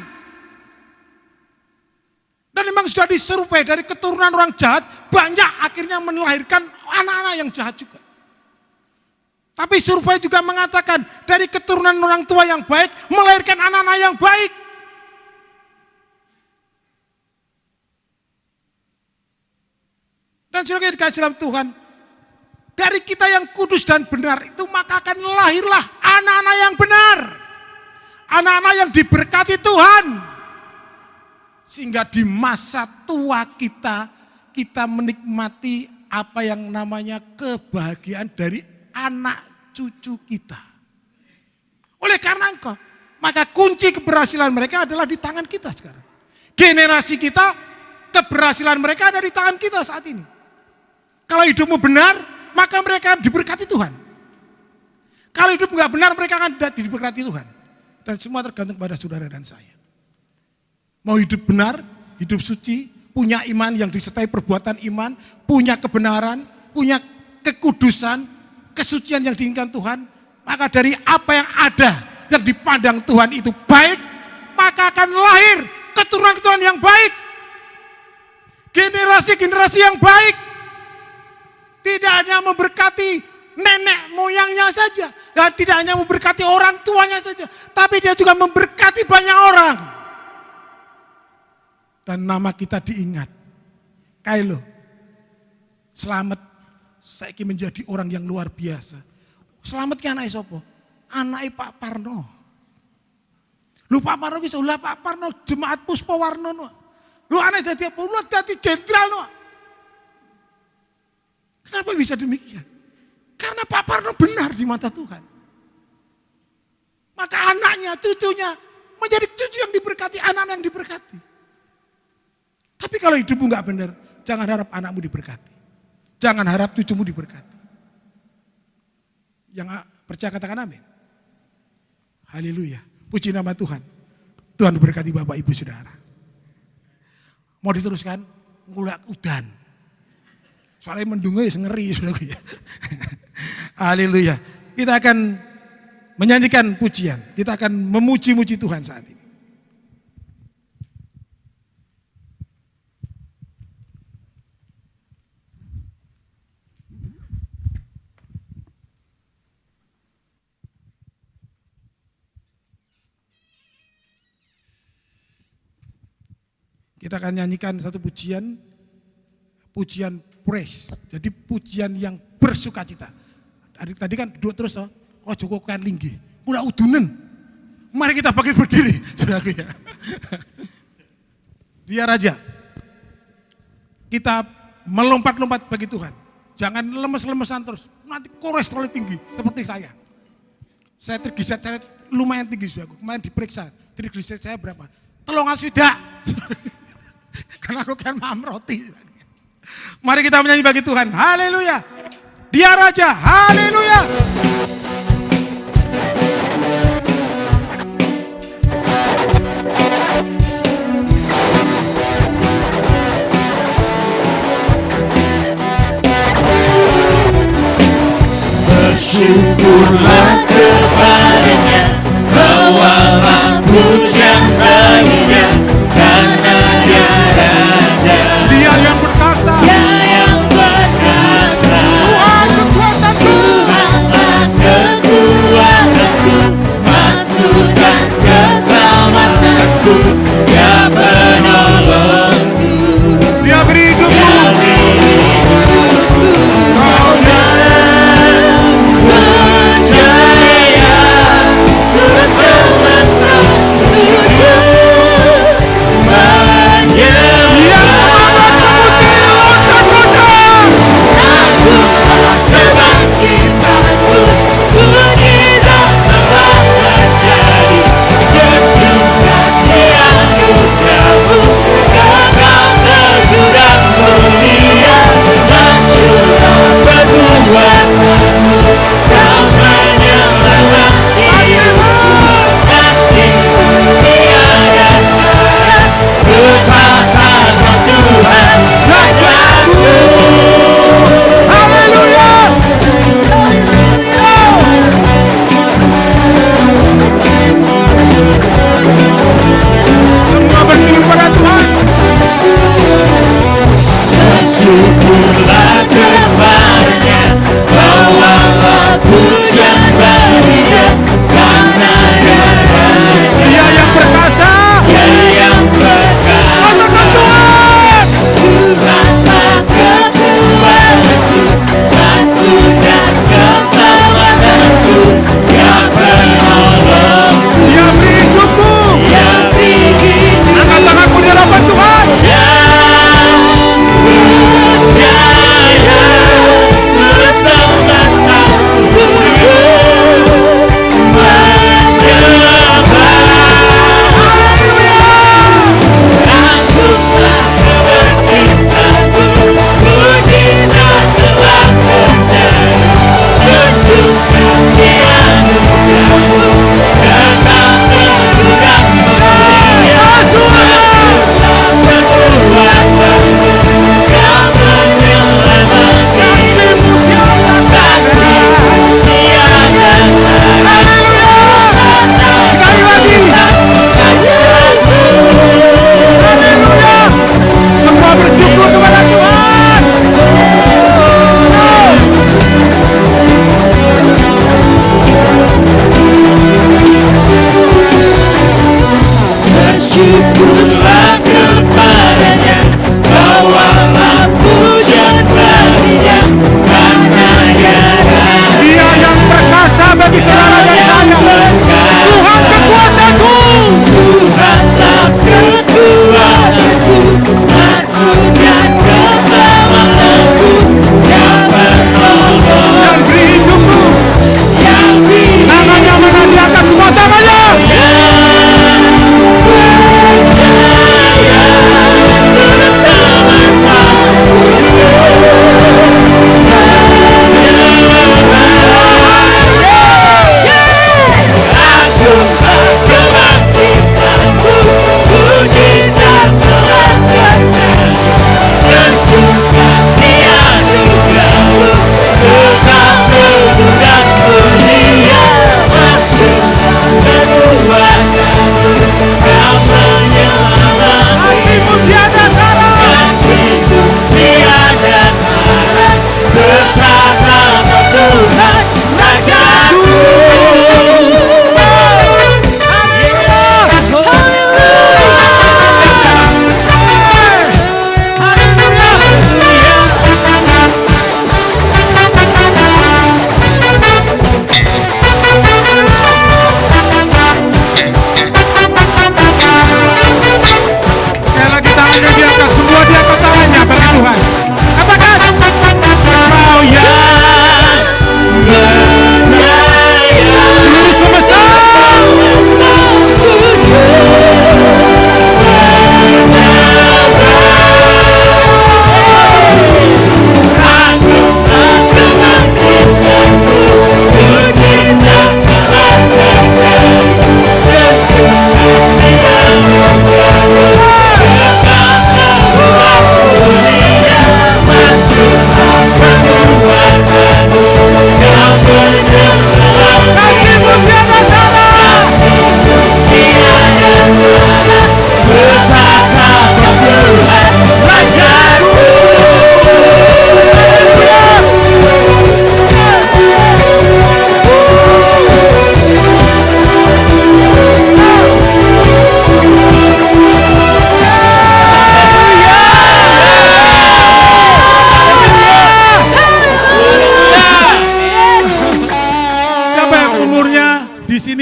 Dan memang sudah disurvei dari keturunan orang jahat, banyak akhirnya melahirkan anak-anak yang jahat juga. Tapi survei juga mengatakan dari keturunan orang tua yang baik, melahirkan anak-anak yang baik. Dan saudara yang dikasihi dalam Tuhan, dari kita yang kudus dan benar itu maka akan lahirlah anak-anak yang benar. Anak-anak yang diberkati Tuhan. Sehingga di masa tua kita menikmati apa yang namanya kebahagiaan dari anak cucu kita. Oleh karena engkau, maka kunci keberhasilan mereka adalah di tangan kita sekarang. Generasi kita, keberhasilan mereka ada di tangan kita saat ini. Kalau hidupmu benar, maka mereka diberkati Tuhan. Kalau hidup enggak benar, mereka akan diberkati Tuhan. Dan semua tergantung pada saudara dan saya. Mau hidup benar, hidup suci, punya iman yang disertai perbuatan iman, punya kebenaran, punya kekudusan, kesucian yang diinginkan Tuhan, maka dari apa yang ada yang dipandang Tuhan itu baik, maka akan lahir keturunan-keturunan yang baik. Generasi-generasi yang baik. Tidak hanya memberkati nenek moyangnya saja, dan tidak hanya memberkati orang tuanya saja, tapi dia juga memberkati banyak orang. Dan nama kita diingat. Kailo, selamat, saya ingin menjadi orang yang luar biasa. Selamat ki anake sapa? Anake Pak Parno. Lu Pak Parno ki lha Pak Parno jemaat Puspawarna no. Lu anake dadi apa? Lu dadi jenderal no. Kenapa bisa demikian? Karena Pak Parno benar di mata Tuhan. Maka anaknya, cucunya menjadi cucu yang diberkati, anak-anak yang diberkati. Tapi kalau hidupmu enggak benar, jangan harap anakmu diberkati. Jangan harap cucumu diberkati. Yang percaya katakan amin. Haleluya. Puji nama Tuhan. Tuhan berkati Bapak Ibu Saudara. Mau diteruskan? Ngulak udan. Soalnya mendungnya ngeri. Haleluya. Kita akan menyanyikan pujian. Kita akan memuji-muji Tuhan saat ini. Kita akan nyanyikan satu pujian praise. Jadi pujian yang bersukacita. Tadi kan duduk terus toh. Oh Joko kan linggi. Mula udunen. Mari kita bangkit berdiri. Saudaraku ya. Dia raja. Kita melompat-lompat bagi Tuhan. Jangan lemes-lemesan terus. Nanti kolesterol tinggi seperti saya. Saya triglyceride saya lumayan tinggi saudaraku. Kemarin diperiksa. Triglyceride saya berapa? Telongan sudah. Karena aku kan makan roti. Mari kita menyanyi bagi Tuhan. Haleluya. Dia raja. Haleluya. Bersyukurlah kepadanya, bawalah pujian baginya, karena dia raja. Dia yang berkata. Dia yang berkasa. Tuhan kekuatanku. Tuhanlah kekuatanku, masku dan keselamatanku. Dia penolongku. Dia beri hidupku. Kau percaya, sudah semesta sudah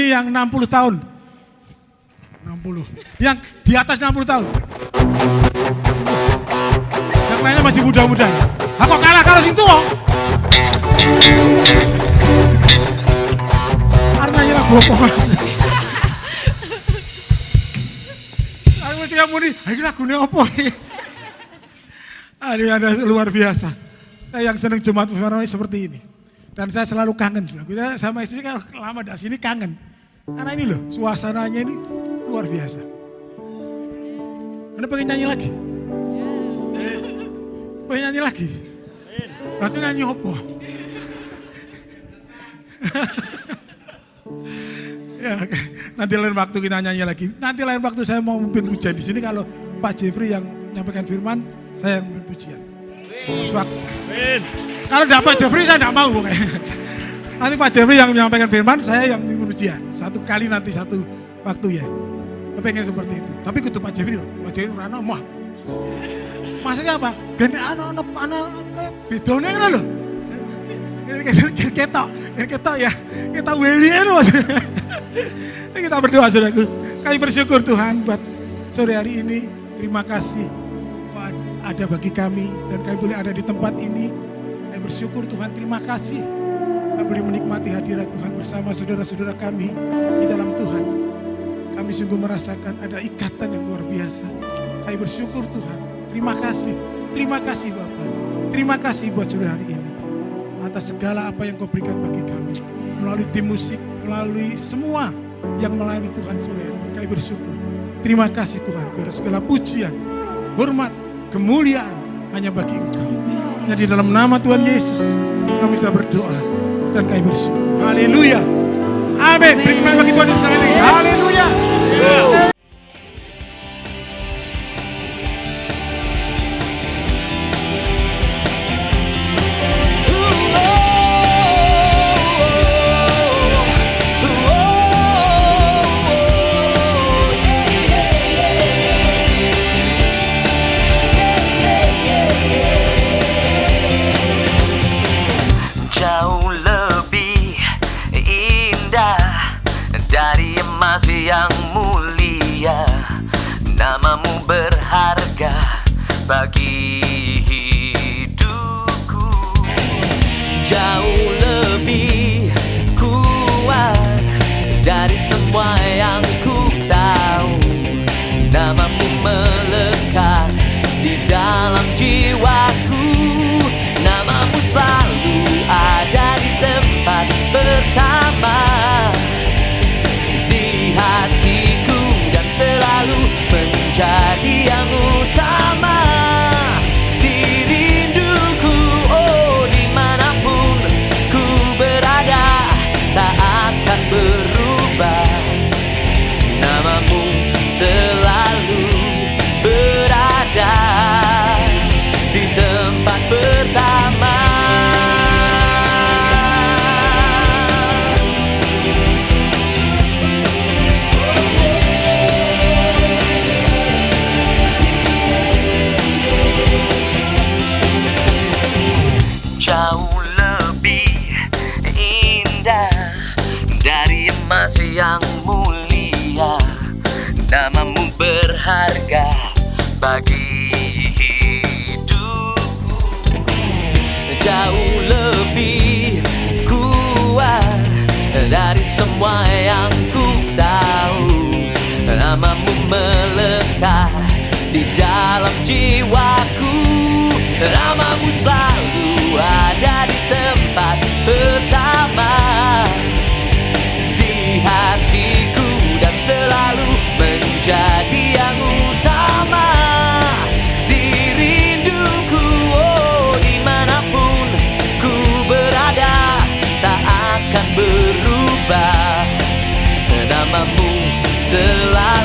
sini yang 60 tahun? 60. Yang di atas 60 tahun? Yang lainnya masih muda-muda. Aku kalah kalau sing tua. Karena ini lagu apa mas? Aku mesti muni, ini lagunya apa? Ini ada luar biasa. Saya yang senang Jumat bersama seperti ini. Dan saya selalu kangen. Kita sama istri kalau lama di sini kangen. Karena ini loh, suasananya ini luar biasa. Anda pengen nyanyi lagi? Pengen nyanyi lagi? Berarti nyanyi apa? Ya, nanti lain waktu kita nyanyi lagi. Nanti lain waktu saya mau memimpin pujian di sini kalau Pak Jeffrey yang menyampaikan firman, saya yang memimpin pujian. Kalau tidak Pak Jeffrey saya tidak mau pokoknya. Nanti Pak Jeffrey yang menyampaikan firman, saya yang memimpin pujian. Satu kali nanti satu waktu ya. Saya pengen seperti itu. Tapi kudu Pak Jeffrey loh. Pak Jeffrey rana mah. Maksudnya apa? Gini anak kayak bedone kan loh. Ketok ya. Kita welian maksudnya. Kita berdoa saudaraku. Kami bersyukur Tuhan buat sore hari ini. Terima kasih ada bagi kami dan kami boleh ada di tempat ini. Kami bersyukur Tuhan, terima kasih. Kami boleh menikmati hadirat Tuhan bersama saudara-saudara kami di dalam Tuhan. Kami sungguh merasakan ada ikatan yang luar biasa. Kami bersyukur Tuhan. Terima kasih Bapak. Terima kasih buat sore hari ini. Atas segala apa yang kau berikan bagi kami. Melalui tim musik, melalui semua yang melayani Tuhan sore hari ini. Kami bersyukur. Terima kasih Tuhan. Biar segala pujian, hormat, kemuliaan hanya bagi Engkau. Hanya di dalam nama Tuhan Yesus kami sudah berdoa dan kami bersyukur. Haleluya. Amin. Berikan bagi Tuhan yang ini. Haleluya. Yang mulia, namamu berharga bagi hidupku. Jauh lebih kuat dari semua yang ku tahu. Namamu melekat di dalam jiwaku. Namamu selalu ada di tempat pertama hatiku dan selalu menjadi yang utama di rinduku. Oh, dimanapun ku berada tak akan berubah. Namamu selalu berada di tempat pertama. Jauh lebih indah dari emas yang mulia. Namamu berharga bagi hidupku. Jauh lebih kuat dari semua yang ku tahu. Namamu melekat di dalam jiwaku. Namamu selalu ada di tempat pertama di hatiku dan selalu menjadi yang utama di rinduku. Oh, dimanapun ku berada tak akan berubah. Namamu selalu